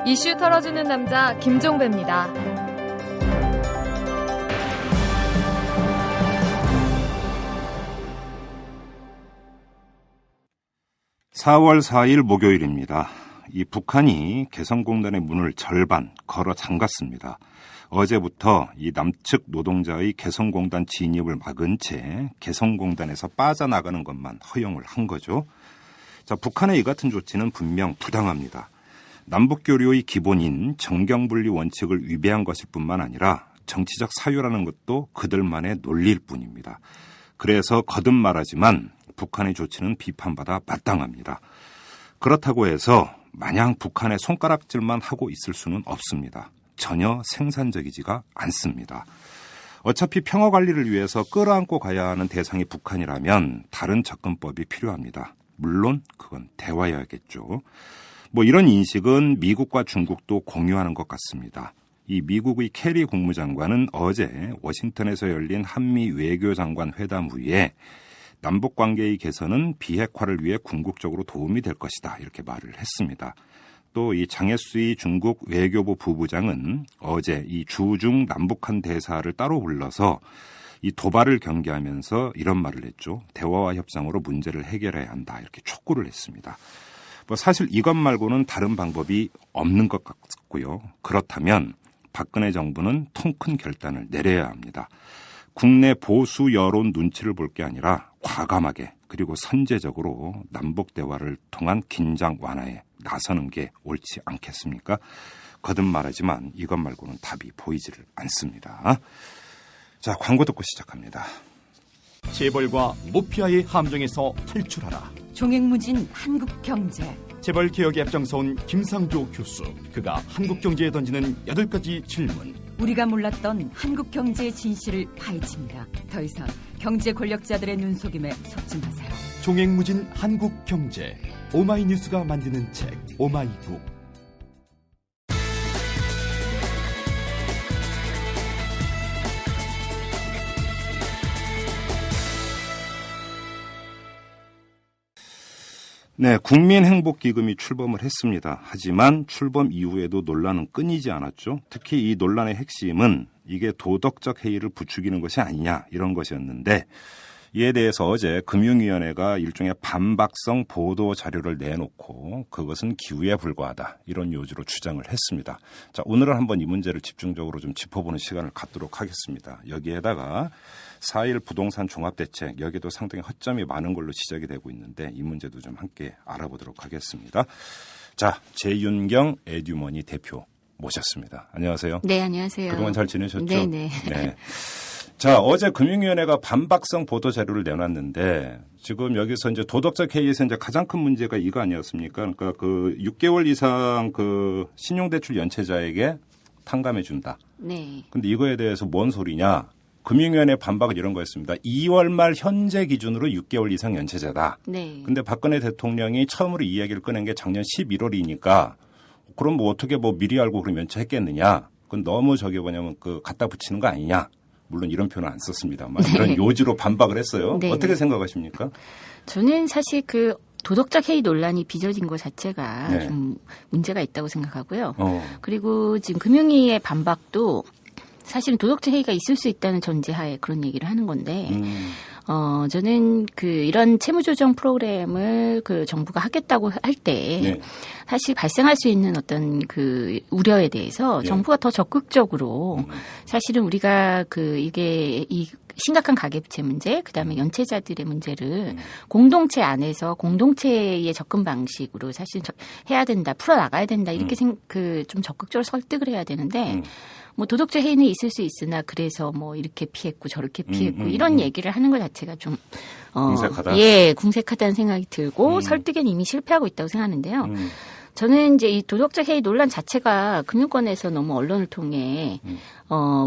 이슈 털어주는 남자 김종배입니다. 4월 4일 목요일입니다. 이 북한이 개성공단의 문을 절반 걸어 잠갔습니다. 어제부터 이 남측 노동자의 개성공단 진입을 막은 채 개성공단에서 빠져나가는 것만 허용을 한 거죠. 자, 북한의 이 같은 조치는 분명 부당합니다. 남북교류의 기본인 정경분리 원칙을 위배한 것일 뿐만 아니라 정치적 사유라는 것도 그들만의 논리일 뿐입니다. 그래서 거듭 말하지만 북한의 조치는 비판받아 마땅합니다. 그렇다고 해서 마냥 북한의 손가락질만 하고 있을 수는 없습니다. 전혀 생산적이지가 않습니다. 어차피 평화 관리를 위해서 끌어안고 가야 하는 대상이 북한이라면 다른 접근법이 필요합니다. 물론 그건 대화여야겠죠. 이런 인식은 미국과 중국도 공유하는 것 같습니다. 이 미국의 캐리 국무장관은 어제 워싱턴에서 열린 한미 외교장관 회담 후에 남북관계의 개선은 비핵화를 위해 궁극적으로 도움이 될 것이다 이렇게 말을 했습니다. 또 이 장혜수의 중국 외교부 부부장은 어제 이 주중 남북한 대사를 따로 불러서 이 도발을 경계하면서 이런 말을 했죠. 대화와 협상으로 문제를 해결해야 한다 이렇게 촉구를 했습니다. 사실 이것 말고는 다른 방법이 없는 것 같고요. 그렇다면 박근혜 정부는 통 큰 결단을 내려야 합니다. 국내 보수 여론 눈치를 볼 게 아니라 과감하게 그리고 선제적으로 남북 대화를 통한 긴장 완화에 나서는 게 옳지 않겠습니까? 거듭 말하지만 이것 말고는 답이 보이지를 않습니다. 자, 광고 듣고 시작합니다. 재벌과 모피아의 함정에서 탈출하라. 종횡무진 한국경제. 재벌 개혁에 앞장서온 김상조 교수. 그가 한국경제에 던지는 8가지 질문. 우리가 몰랐던 한국경제의 진실을 파헤칩니다. 더 이상 경제 권력자들의 눈속임에 속지 마세요. 종횡무진 한국경제. 오마이뉴스가 만드는 책 오마이북. 네, 국민행복기금이 출범을 했습니다. 하지만 출범 이후에도 논란은 끊이지 않았죠. 특히 이 논란의 핵심은 이게 도덕적 해이를 부추기는 것이 아니냐 이런 것이었는데 이에 대해서 어제 금융위원회가 일종의 반박성 보도 자료를 내놓고 그것은 기우에 불과하다 이런 요지로 주장을 했습니다. 자, 오늘은 한번 이 문제를 집중적으로 좀 짚어보는 시간을 갖도록 하겠습니다. 여기에다가 4.1 부동산 종합대책 여기도 상당히 허점이 많은 걸로 지적이 되고 있는데 이 문제도 좀 함께 알아보도록 하겠습니다. 자, 재윤경 에듀머니 대표 모셨습니다. 안녕하세요. 네, 안녕하세요. 그동안 잘 지내셨죠? 네네. 네. 자, 어제 금융위원회가 반박성 보도 자료를 내놨는데 지금 여기서 이제 도덕적 해이에서 이제 가장 큰 문제가 이거 아니었습니까? 그러니까 그 6개월 이상 그 신용대출 연체자에게 탕감해 준다. 네. 근데 이거에 대해서 뭔 소리냐? 금융위원회 반박은 이런 거였습니다. 2월 말 현재 기준으로 6개월 이상 연체자다. 네. 근데 박근혜 대통령이 처음으로 이 이야기를 꺼낸 게 작년 11월이니까 그럼 어떻게 미리 알고 그럼 연체했겠느냐? 그건 너무 갖다 붙이는 거 아니냐? 물론 이런 표현은 안 썼습니다만 네. 이런 요지로 반박을 했어요. 네. 어떻게 생각하십니까? 저는 사실 그 도덕적 해이 논란이 빚어진 것 자체가 네. 좀 문제가 있다고 생각하고요. 그리고 지금 금융위의 반박도 사실은 도덕적 해이가 있을 수 있다는 전제하에 그런 얘기를 하는 건데 저는 이런 채무조정 프로그램을 정부가 하겠다고 할 때 네. 사실 발생할 수 있는 어떤 우려에 대해서 네. 정부가 더 적극적으로 사실은 우리가 이게 이 심각한 가계부채 문제, 그다음에 연체자들의 문제를 공동체 안에서 공동체의 접근 방식으로 사실 해야 된다, 풀어 나가야 된다 이렇게 좀 적극적으로 설득을 해야 되는데. 도덕적 해이는 있을 수 있으나 그래서 이렇게 피했고 저렇게 피했고 이런 얘기를 하는 것 자체가 좀 궁색하다. 예, 궁색하다는 생각이 들고 설득엔 이미 실패하고 있다고 생각하는데요. 저는 이제 이 도덕적 해이 논란 자체가 금융권에서 너무 언론을 통해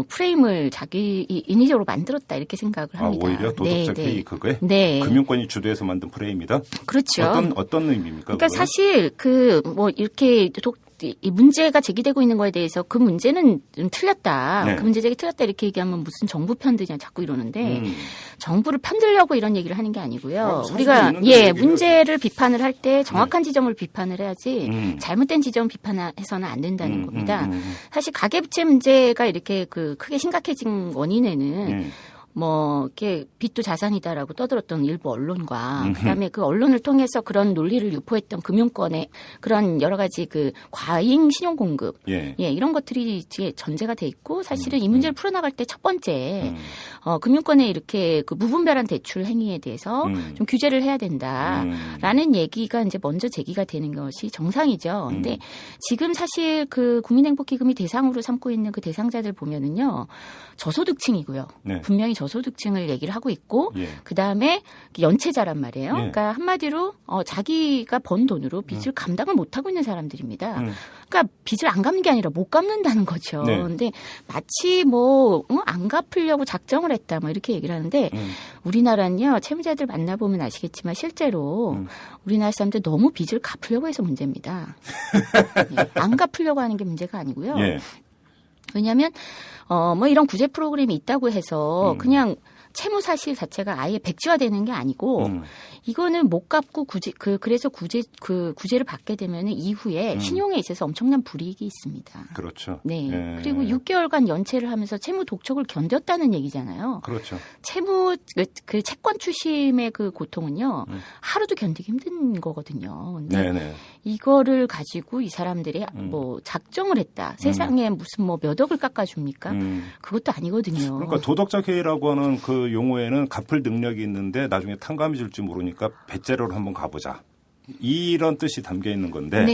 프레임을 자기 인위적으로 만들었다 이렇게 생각을 합니다. 오히려 도덕적 해이 그거에? 네. 금융권이 주도해서 만든 프레임이다? 그렇죠. 어떤 의미입니까? 그러니까 그거는? 사실 이렇게 이 문제가 제기되고 있는 거에 대해서 그 문제는 좀 틀렸다. 네. 그 문제 제기 틀렸다 이렇게 얘기하면 무슨 정부 편드냐 자꾸 이러는데 정부를 편들려고 이런 얘기를 하는 게 아니고요. 우리가 문제를 비판을 할 때 정확한 지점을 비판을 해야지 잘못된 지점 비판해서는 안 된다는 겁니다. 사실 가계부채 문제가 이렇게 그 크게 심각해진 원인에는 뭐 이렇게 빚도 자산이다라고 떠들었던 일부 언론과 그다음에 그 언론을 통해서 그런 논리를 유포했던 금융권의 그런 여러 가지 그 과잉 신용 공급 이런 것들이 이제 전제가 돼 있고 사실은 이 문제를 풀어나갈 때 첫 번째 금융권의 이렇게 그 무분별한 대출 행위에 대해서 좀 규제를 해야 된다라는 얘기가 이제 먼저 제기가 되는 것이 정상이죠. 근데 지금 사실 그 국민행복기금이 대상으로 삼고 있는 그 대상자들 보면은요 저소득층이고요. 분명히 저소득층을 얘기를 하고 있고 그다음에 연체자란 말이에요. 그러니까 한마디로 자기가 번 돈으로 빚을 감당을 못하고 있는 사람들입니다. 그러니까 빚을 안 갚는 게 아니라 못 갚는다는 거죠. 근데 마치 뭐 안 갚으려고 작정을 했다 뭐 이렇게 얘기를 하는데 우리나라는요. 채무자들 만나보면 아시겠지만 실제로 우리나라 사람들 너무 빚을 갚으려고 해서 문제입니다. 안 갚으려고 하는 게 문제가 아니고요. 왜냐하면 뭐 이런 구제 프로그램이 있다고 해서 그냥 채무 사실 자체가 아예 백지화되는 게 아니고 이거는 못 갚고 그래서 구제를 받게 되면 이후에 신용에 있어서 엄청난 불이익이 있습니다. 그렇죠. 네. 그리고 6개월간 연체를 하면서 채무 독촉을 견뎠다는 얘기잖아요. 그렇죠. 채무 그 채권 추심의 그 고통은요 하루도 견디기 힘든 거거든요. 근데 이거를 가지고 이 사람들이 뭐 작정을 했다. 세상에 무슨 뭐 몇 억을 깎아줍니까? 그것도 아니거든요. 그러니까 도덕적 해이라고 하는 그 용어에는 갚을 능력이 있는데 나중에 탕감이 줄지 모르니까 배째로를 한번 가보자. 이런 뜻이 담겨 있는 건데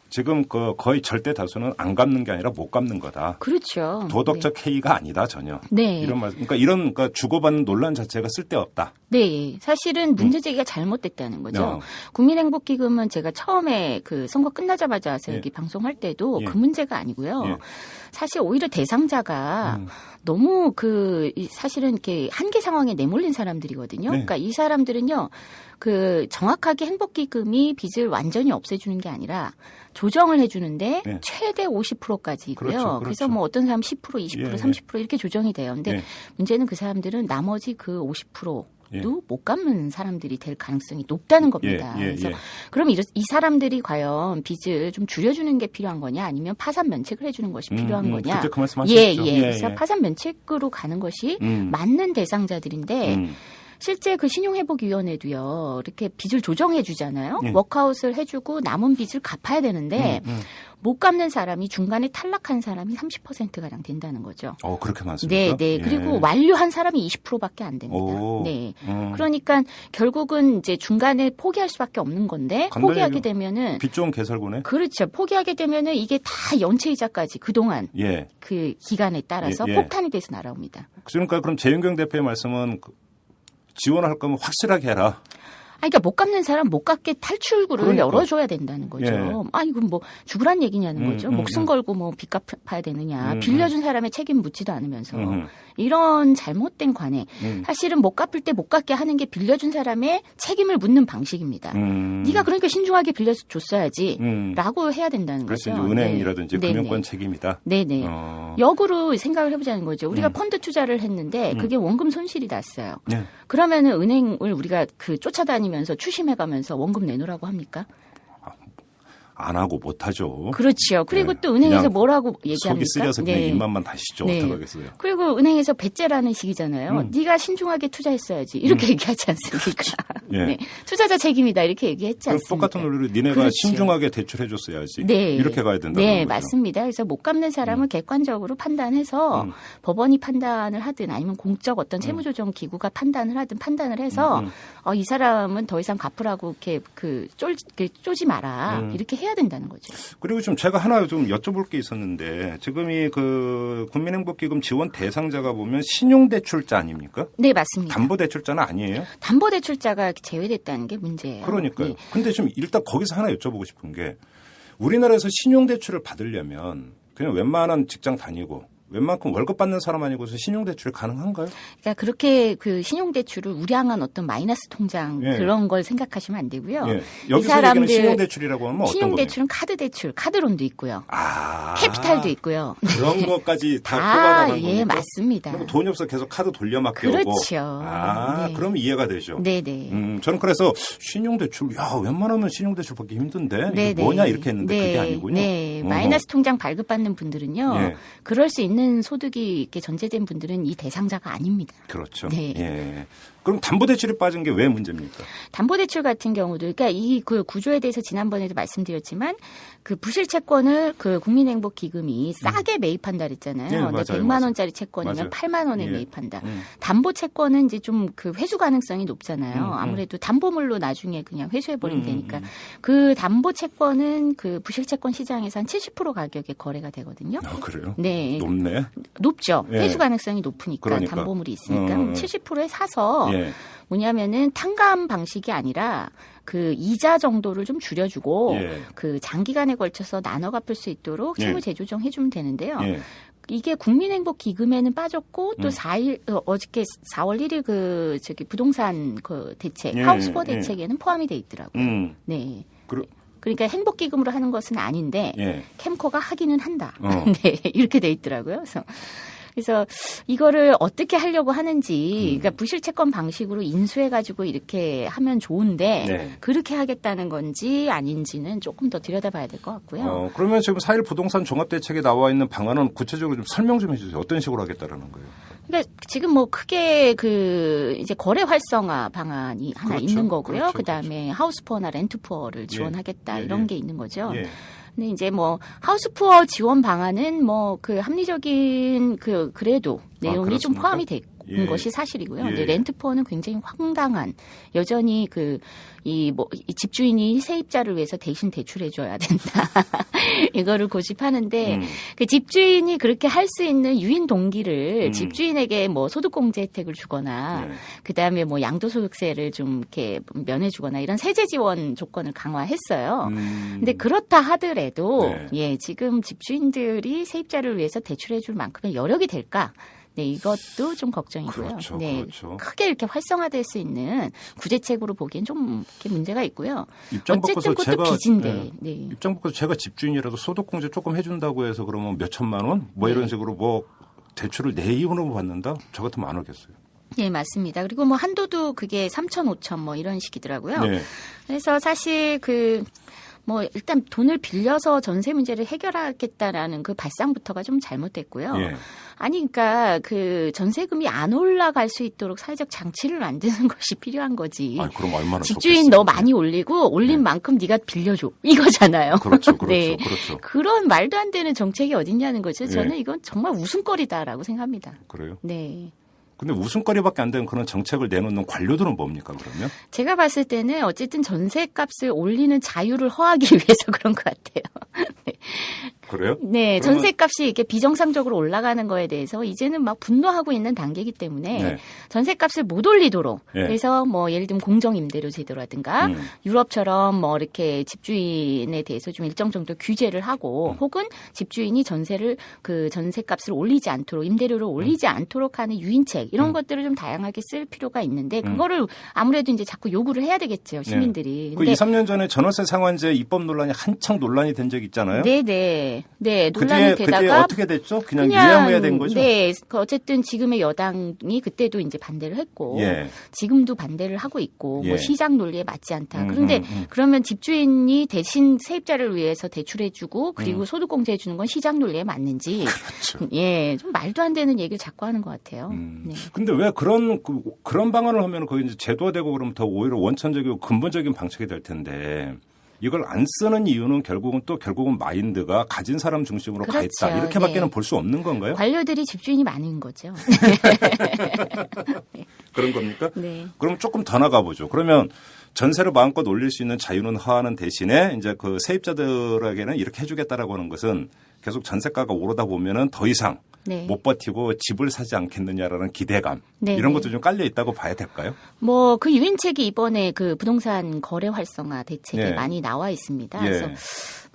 지금 그 거의 절대 다수는 안 갚는 게 아니라 못 갚는 거다. 그렇죠. 도덕적 해이가 아니다 전혀. 네. 이런 말. 그러니까 주고받는 논란 자체가 쓸데없다. 네, 사실은 문제 제기가 잘못됐다는 거죠. 국민행복기금은 제가 처음에 그 선거 끝나자마자 여기 방송할 때도 그 문제가 아니고요. 사실 오히려 대상자가 너무 사실은 이렇게 한계 상황에 내몰린 사람들이거든요. 그러니까 이 사람들은요, 그 정확하게 행복기금이 빚을 완전히 없애주는 게 아니라 조정을 해주는데 최대 50%까지 있고요. 그래서 뭐 어떤 사람 10%, 20%, 30% 이렇게 조정이 돼요. 근데 문제는 그 사람들은 나머지 그 50%도 못 갚는 사람들이 될 가능성이 높다는 겁니다. 그래서 그럼 이 사람들이 과연 빚을 좀 줄여주는 게 필요한 거냐 아니면 파산 면책을 해주는 것이 필요한 거냐. 그때 그 말씀하셨죠. 그래서 파산 면책으로 가는 것이 맞는 대상자들인데 실제 그 신용회복위원회도요, 이렇게 빚을 조정해 주잖아요. 워크아웃을 해주고 남은 빚을 갚아야 되는데 못 갚는 사람이 중간에 탈락한 사람이 30%가량 된다는 거죠. 그렇게 많습니까? 네. 그리고 완료한 사람이 20%밖에 안 됩니다. 그러니까 결국은 이제 중간에 포기할 수밖에 없는 건데 포기하게 되면은 빚 좋은 개설구네. 그렇죠. 포기하게 되면은 이게 다 연체이자까지 그동안 그 기간에 따라서 폭탄이 돼서 날아옵니다. 그러니까 그럼 재윤경 대표의 말씀은 지원할 거면 확실하게 해라. 그러니까 못 갚는 사람 못 갚게 탈출구를 열어줘야 된다는 거죠. 이건 뭐 죽으란 얘기냐는 거죠. 목숨 걸고 뭐 빚 갚아야 되느냐. 빌려준 사람의 책임 묻지도 않으면서 이런 잘못된 관행. 사실은 못 갚을 때 못 갚게 하는 게 빌려준 사람의 책임을 묻는 방식입니다. 네가 그러니까 신중하게 빌려줬어야지 라고 해야 된다는 거죠. 그래서 은행이라든지 금융권 책임이다. 네네. 역으로 생각을 해보자는 거죠. 우리가 펀드 투자를 했는데 그게 원금 손실이 났어요. 그러면은 은행을 우리가 쫓아다니면서 추심해가면서 원금 내놓으라고 합니까? 안 하고 못 하죠. 그렇죠. 그리고 또 은행에서 뭐라고 얘기합니까? 속이 쓰려서 그냥 입맛만 다시죠. 어떡하겠어요. 그리고 은행에서 배째라는 식이잖아요. 네가 신중하게 투자했어야지. 이렇게 얘기하지 않습니까? 투자자 책임이다. 이렇게 얘기했지 않습니까? 똑같은 논리로 니네가 신중하게 대출해줬어야지. 이렇게 가야 된다는 거죠. 맞습니다. 그래서 못 갚는 사람은 객관적으로 판단해서 법원이 판단을 하든 아니면 공적 어떤 채무조정 기구가 판단을 하든 판단을 해서 이 사람은 더 이상 갚으라고 이렇게 쪼지 마라. 이렇게 해야 된다는 거죠. 그리고 좀 제가 하나 좀 여쭤볼 게 있었는데 지금 이 그 국민행복기금 지원 대상자가 보면 신용대출자 아닙니까? 네, 맞습니다. 담보대출자는 아니에요? 담보대출자가 제외됐다는 게 문제예요. 그러니까요. 근데 좀 일단 거기서 하나 여쭤보고 싶은 게 우리나라에서 신용대출을 받으려면 그냥 웬만한 직장 다니고 웬만큼 월급 받는 사람 아니고서 신용대출이 가능한가요? 그러니까 그렇게 그 신용대출을 우량한 어떤 마이너스 통장 예. 그런 걸 생각하시면 안 되고요. 예. 이 여기서 얘기하는 사람들 신용대출이라고 하면 어떤 신용대출은 카드 대출, 카드론도 있고요. 겁니까? 캐피탈도 있고요. 그런 것까지 다 아, 포괄하는 예, 겁니까? 맞습니다. 그럼 돈이 없어 계속 카드 돌려막기 오고. 그렇죠. 네. 그럼 이해가 되죠. 네네. 저는 그래서 신용대출, 웬만하면 신용대출 받기 힘든데 네네. 이게 뭐냐 이렇게 했는데 그게 아니군요. 네, 어허. 마이너스 통장 발급받는 분들은요. 예. 그럴 수 있는 소득이 이렇게 전제된 분들은 이 대상자가 아닙니다. 그렇죠. 네. 예. 그럼 담보대출이 빠진 게 왜 문제입니까? 담보대출 같은 경우도, 그러니까 이 그 구조에 대해서 지난번에도 말씀드렸지만, 그 부실채권을 그 국민행복기금이 싸게 매입한다 그랬잖아요. 네, 근데 맞아요, 100만 맞아요. 원짜리 채권이면 맞아요. 8만 원에 예. 매입한다. 담보채권은 이제 좀 그 회수 가능성이 높잖아요. 아무래도 담보물로 나중에 그냥 회수해버리면 되니까. 그 담보채권은 그 부실채권 시장에서 한 70% 가격에 거래가 되거든요. 그래요? 네. 높네. 높죠. 예. 회수 가능성이 높으니까 그러니까. 담보물이 있으니까 70%에 사서 예. 뭐냐면은 탕감 방식이 아니라 그 이자 정도를 좀 줄여주고 예. 그 장기간에 걸쳐서 나눠 갚을 수 있도록 채무 예. 재조정 해주면 되는데요. 예. 이게 국민행복기금에는 빠졌고 또 4일 어저께 4월 1일 그 저기 부동산 그 대책 예. 하우스포 예. 대책에는 포함이 돼 있더라고요. 네. 그러- 그러니까 행복기금으로 하는 것은 아닌데 예. 캠코가 하기는 한다. 어. 네, 이렇게 돼 있더라고요. 그래서 이거를 어떻게 하려고 하는지, 그러니까 부실채권 방식으로 인수해가지고 이렇게 하면 좋은데 네. 그렇게 하겠다는 건지 아닌지는 조금 더 들여다봐야 될 것 같고요. 그러면 지금 4.1 부동산 종합대책에 나와 있는 방안은 구체적으로 좀 설명 좀 해주세요. 어떤 식으로 하겠다라는 거예요? 그러니까 지금 뭐 크게 그 이제 거래 활성화 방안이 하나 그렇죠. 있는 거고요. 그렇죠. 그다음에 하우스푸어나 렌트푸어를 지원하겠다 예. 이런 게 있는 거죠. 예. 근데 이제 뭐 하우스푸어 지원 방안은 뭐 그 합리적인 그래도 내용이 좀 그렇습니까? 포함이 돼 있는 예. 것이 사실이고요. 예. 근데 렌트푸어는 굉장히 황당한 여전히 이 집주인이 세입자를 위해서 대신 대출해줘야 된다. 이거를 고집하는데 그 집주인이 그렇게 할 수 있는 유인 동기를 집주인에게 뭐 소득공제 혜택을 주거나 그다음에 뭐 양도소득세를 좀 이렇게 면해주거나 이런 세제 지원 조건을 강화했어요. 근데 그렇다 하더라도 네. 예, 지금 집주인들이 세입자를 위해서 대출해줄 만큼의 여력이 될까? 네, 이것도 좀 걱정이고요. 그렇죠, 네, 그렇죠. 크게 이렇게 활성화될 수 있는 구제책으로 보기엔 좀 이렇게 문제가 있고요. 입장 어쨌든 바꿔서 그것도 제가 빚인데. 네. 입장 바꿔서 제가 집주인이라도 소득공제 조금 해준다고 해서 그러면 몇 천만 원? 뭐 이런 식으로 뭐 대출을 내 이윤으로 받는다? 저 같으면 안 하겠어요. 네, 맞습니다. 그리고 뭐 한도도 그게 3천, 5천 뭐 이런 식이더라고요. 네. 그래서 사실 뭐 일단 돈을 빌려서 전세 문제를 해결하겠다라는 그 발상부터가 좀 잘못됐고요. 예. 아니 그러니까 그 전세금이 안 올라갈 수 있도록 사회적 장치를 만드는 것이 필요한 거지. 그럼 얼마나 집주인 좋겠어요. 너 많이 올리고 올린 만큼 네가 빌려줘 이거잖아요. 그렇죠, 그렇죠, 네. 그렇죠. 그런 말도 안 되는 정책이 어딨냐는 거죠. 저는 예. 이건 정말 웃음거리다라고 생각합니다. 그래요? 네. 근데 웃음거리밖에 안 되는 그런 정책을 내놓는 관료들은 뭡니까 그러면? 제가 봤을 때는 어쨌든 전세값을 올리는 자유를 허하기 위해서 그런 것 같아요. 네. 그래요? 네, 그러면- 전세값이 이렇게 비정상적으로 올라가는 거에 대해서 이제는 막 분노하고 있는 단계이기 때문에 네. 전세값을 못 올리도록 네. 그래서 뭐 예를 들면 공정임대료 제도라든가 유럽처럼 뭐 이렇게 집주인에 대해서 좀 일정 정도 규제를 하고 혹은 집주인이 그 전세값을 올리지 않도록 임대료를 올리지 않도록 하는 유인책 이런 것들을 좀 다양하게 쓸 필요가 있는데 그거를 아무래도 이제 자꾸 요구를 해야 되겠죠 시민들이. 그 2, 3년 전에 전월세 상한제 입법 논란이 한창 논란이 된 적 있잖아요. 네, 그 논란이 뒤에 되다가 어떻게 됐죠? 그냥 유야무야 된 거죠? 네, 어쨌든 지금의 여당이 그때도 이제 반대를 했고 예. 지금도 반대를 하고 있고 예. 뭐 시장 논리에 맞지 않다. 그런데 그러면 집주인이 대신 세입자를 위해서 대출해주고 그리고 소득공제해주는 건 시장 논리에 맞는지 그렇죠. 예, 좀 말도 안 되는 얘기를 자꾸 하는 것 같아요. 네. 근데 왜 그런 방안을 하면 거기 이제 제도화되고 그러면 더 오히려 원천적이고 근본적인 방식이 될 텐데 이걸 안 쓰는 이유는 결국은 마인드가 가진 사람 중심으로 가 있다. 그렇죠. 이렇게밖에는 네. 볼 수 없는 건가요? 관료들이 집주인이 많은 거죠. 그런 겁니까? 네. 그럼 조금 더 나가보죠. 그러면 전세를 마음껏 올릴 수 있는 자유는 허하는 대신에 이제 그 세입자들에게는 이렇게 해주겠다라고 하는 것은 계속 전세가가 오르다 보면은 더 이상 네. 못 버티고 집을 사지 않겠느냐라는 기대감 네, 이런 네. 것도 좀 깔려 있다고 봐야 될까요? 뭐 그 유인책이 이번에 그 부동산 거래 활성화 대책에 예. 많이 나와 있습니다. 예. 그래서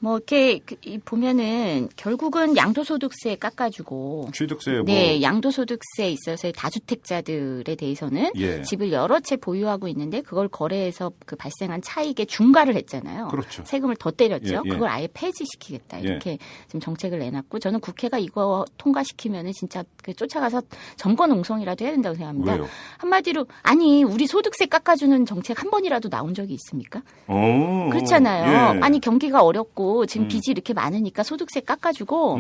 뭐 이렇게 보면은 결국은 양도소득세 깎아주고 취득세 뭐 네, 양도소득세에 있어서 다주택자들에 대해서는 예. 집을 여러 채 보유하고 있는데 그걸 거래해서 그 발생한 차익에 중과를 했잖아요. 그렇죠. 세금을 더 때렸죠. 예, 예. 그걸 아예 폐지시키겠다 이렇게 지금 정책을 내놨고 저는 국회가 이거 통과시키면은 진짜 그 쫓아가서 점거농성이라도 해야 된다고 생각합니다. 왜요? 한마디로 아니 우리 소득세 깎아주는 정책 한 번이라도 나온 적이 있습니까? 그렇잖아요. 예. 아니 경기가 어렵고 지금 빚이 이렇게 많으니까 소득세 깎아주고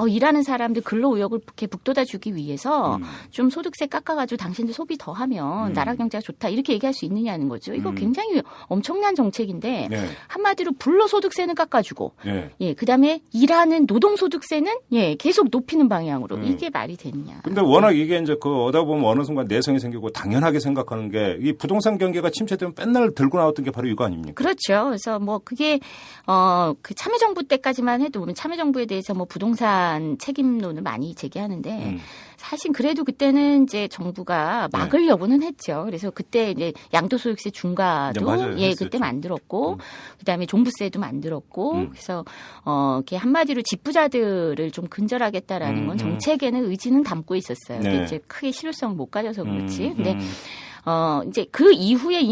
일하는 사람들 근로의욕을 이렇게 북돋아주기 위해서 좀 소득세 깎아가지고 당신들 소비 더 하면 나라 경제가 좋다 이렇게 얘기할 수 있느냐는 거죠. 이거 굉장히 엄청난 정책인데 예. 한마디로 불로소득세는 깎아주고 예. 예 그다음에 일하는 노동소득세는 예 계속 높이는 방향으로 이게 말이 되느냐. 근데 워낙 이게 이제 그 어다 보면 어느 순간 내성이 생기고 당연하게 생각하는 게 이 부동산 경기가 침체되면 맨날 들고 나왔던 게 바로 이거 아닙니까? 그렇죠. 그래서 뭐 그게 그 참여정부 때까지만 해도 보면 참여정부에 대해서 뭐 부동산 책임론을 많이 제기하는데 사실 그래도 그때는 이제 정부가 막으려고는 했죠. 그래서 그때 이제 양도소득세 중과도 맞아요. 예 했었죠. 그때 만들었고 그다음에 종부세도 만들었고 그래서 이렇게 한마디로 집부자들을 좀 근절하겠다라는 건 정책에는 의지는 담고 있었어요. 근데 이제 크게 실효성을 못 가져서 그렇지. 근데 이제 그 이후에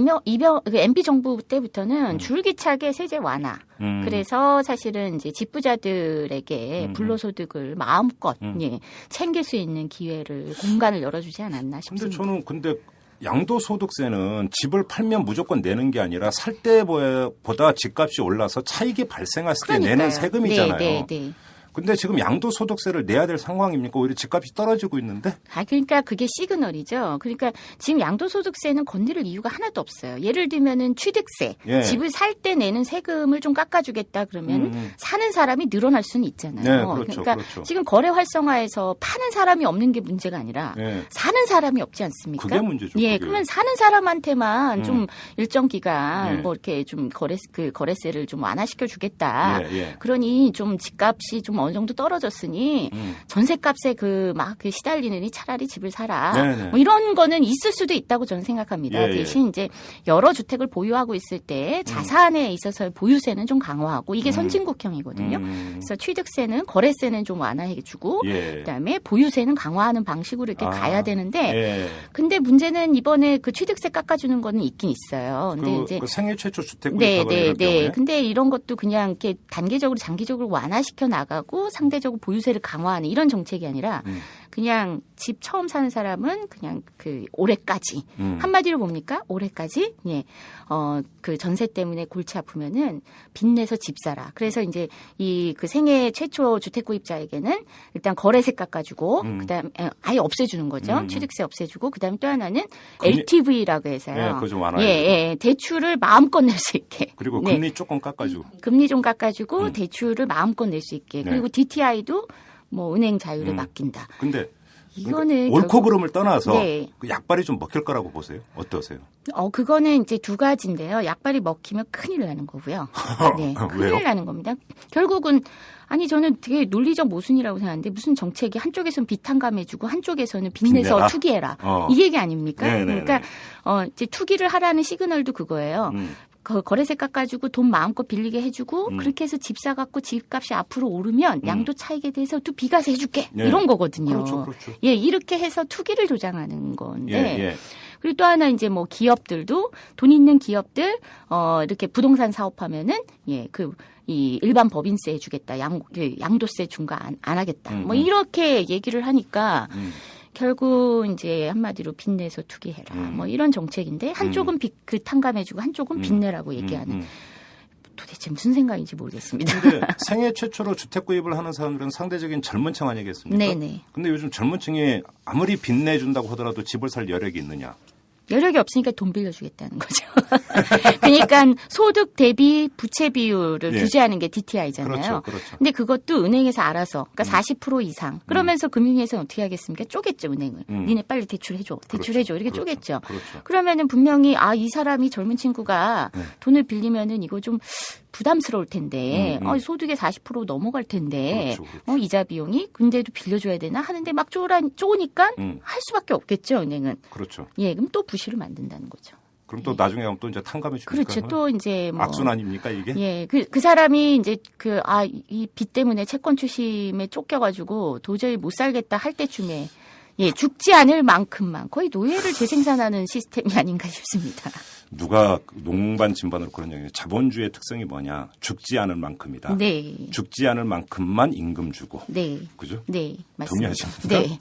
그 MB 정부 때부터는 줄기차게 세제 완화. 그래서 사실은 이제 집부자들에게 불로소득을 마음껏 예, 챙길 수 있는 기회를 공간을 열어주지 않았나 싶습니다. 근데 저는 양도소득세는 집을 팔면 무조건 내는 게 아니라 살 때보다 집값이 올라서 차익이 발생했을 때 내는 세금이잖아요. 네. 근데 지금 양도소득세를 내야 될 상황입니까? 오히려 집값이 떨어지고 있는데? 그러니까 그게 시그널이죠. 그러니까 지금 양도소득세는 건드릴 이유가 하나도 없어요. 예를 들면은 취득세, 예. 집을 살 때 내는 세금을 좀 깎아주겠다 그러면 사는 사람이 늘어날 수는 있잖아요. 네, 그렇죠, 그러니까 그렇죠. 지금 거래 활성화에서 파는 사람이 없는 게 문제가 아니라 예. 사는 사람이 없지 않습니까? 그게 문제죠. 예, 그게. 그러면 사는 사람한테만 좀 일정 기간 예. 뭐 이렇게 좀 거래세를 좀 완화시켜 주겠다. 예. 그러니 좀 집값이 좀 어느 정도 떨어졌으니 전세값에 그 시달리느니 차라리 집을 사라. 네네. 뭐 이런 거는 있을 수도 있다고 저는 생각합니다. 예. 대신 이제 여러 주택을 보유하고 있을 때 자산에 있어서 보유세는 좀 강화하고 이게 선진국형이거든요. 그래서 취득세는 거래세는 좀 완화해주고 예. 그다음에 보유세는 강화하는 방식으로 이렇게 가야 되는데 예. 근데 문제는 이번에 그 취득세 깎아주는 거는 있긴 있어요. 근데 이제 생애 최초 주택 구입하거나 네. 이럴 경우에? 근데 이런 것도 그냥 이렇게 단계적으로 장기적으로 완화시켜 나가고 상대적으로 보유세를 강화하는 이런 정책이 아니라 그냥 집 처음 사는 사람은 그냥 그 올해까지 한마디로 뭡니까? 올해까지 그 전세 때문에 골치 아프면은 빚내서 집 사라. 그래서 이제 그 생애 최초 주택 구입자에게는 일단 거래세 깎아주고 그다음 아예 없애주는 거죠. 취득세 없애주고 그다음에 또 하나는 LTV라고 해서요. 예, 그거 좀 완화해. 예, 대출을 마음껏 낼 수 있게. 그리고 네. 금리 조금 깎아주고. 금리 좀 깎아주고 대출을 마음껏 낼 수 있게. 네. 그리고 DTI도 뭐 은행 자율에 맡긴다. 근데 이거는 옳고 그름을 떠나서 네. 그 약발이 좀 먹힐 거라고 보세요. 어떠세요? 그거는 이제 두 가지인데요. 약발이 먹히면 큰일 나는 거고요. 네, 큰일 왜요? 나는 겁니다. 결국은 아니 저는 되게 논리적 모순이라고 생각하는데 무슨 정책이 한쪽에서는 빚탕감해주고 한쪽에서는 빚내서 빚내라? 투기해라 이 얘기 아닙니까? 네네네. 그러니까 이제 투기를 하라는 시그널도 그거예요. 거래세 깎아주고 돈 마음껏 빌리게 해주고 그렇게 해서 집 사갖고 집값이 앞으로 오르면 양도 차익에 대해서 또 비과세 해줄게 네. 이런 거거든요. 그렇죠. 예, 이렇게 해서 투기를 조장하는 건데. 예. 그리고 또 하나 이제 뭐 기업들도 돈 있는 기업들 이렇게 부동산 사업하면은 이 일반 법인세 해주겠다, 양도세 중과 안 하겠다, 뭐 이렇게 얘기를 하니까. 결국 이제 한마디로 빚내서 투기해라. 뭐 이런 정책인데 한쪽은 그 탕감해주고 한쪽은 빚내라고 얘기하는. 도대체 무슨 생각인지 모르겠습니다. 근데 생애 최초로 주택 구입을 하는 사람들은 상대적인 젊은 층 아니겠습니까? 네네. 근데 요즘 젊은 층이 아무리 빚내준다고 하더라도 집을 살 여력이 있느냐? 여력이 없으니까 돈 빌려주겠다는 거죠. 그러니까 소득 대비 부채 비율을 예. 규제하는 게 DTI잖아요. 그렇죠. 근데 그것도 은행에서 알아서 그러니까 40% 이상. 그러면서 금융위에서는 어떻게 하겠습니까? 쪼겠죠, 은행을. 니네 빨리 대출해줘. 대출해줘. 이렇게 쪼겠죠. 그렇죠. 그러면은 분명히 이 사람이 젊은 친구가 돈을 빌리면은 이거 좀 부담스러울 텐데 소득의 40% 넘어갈 텐데 그렇죠. 이자 비용이 근데도 빌려줘야 되나 하는데 막 쪼으니까 할 수밖에 없겠죠, 은행은. 그렇죠. 예, 그럼 또 부실을 만든다는 거죠. 그럼 또 나중에 가면 또 이제 탕감해 줍니까? 그렇죠. 또 이제 뭐 악순 아닙니까 이게? 예, 그 사람이 이제 이 빚 때문에 채권 추심에 쫓겨가지고 도저히 못 살겠다 할 때쯤에 예, 죽지 않을 만큼만 거의 노예를 재생산하는 시스템이 아닌가 싶습니다. 누가 농반 진반으로 그런 얘기예요. 자본주의의 특성이 뭐냐? 죽지 않을 만큼이다. 네. 죽지 않을 만큼만 임금 주고. 네. 그죠? 네, 맞습니다. 동의하십니까? 네.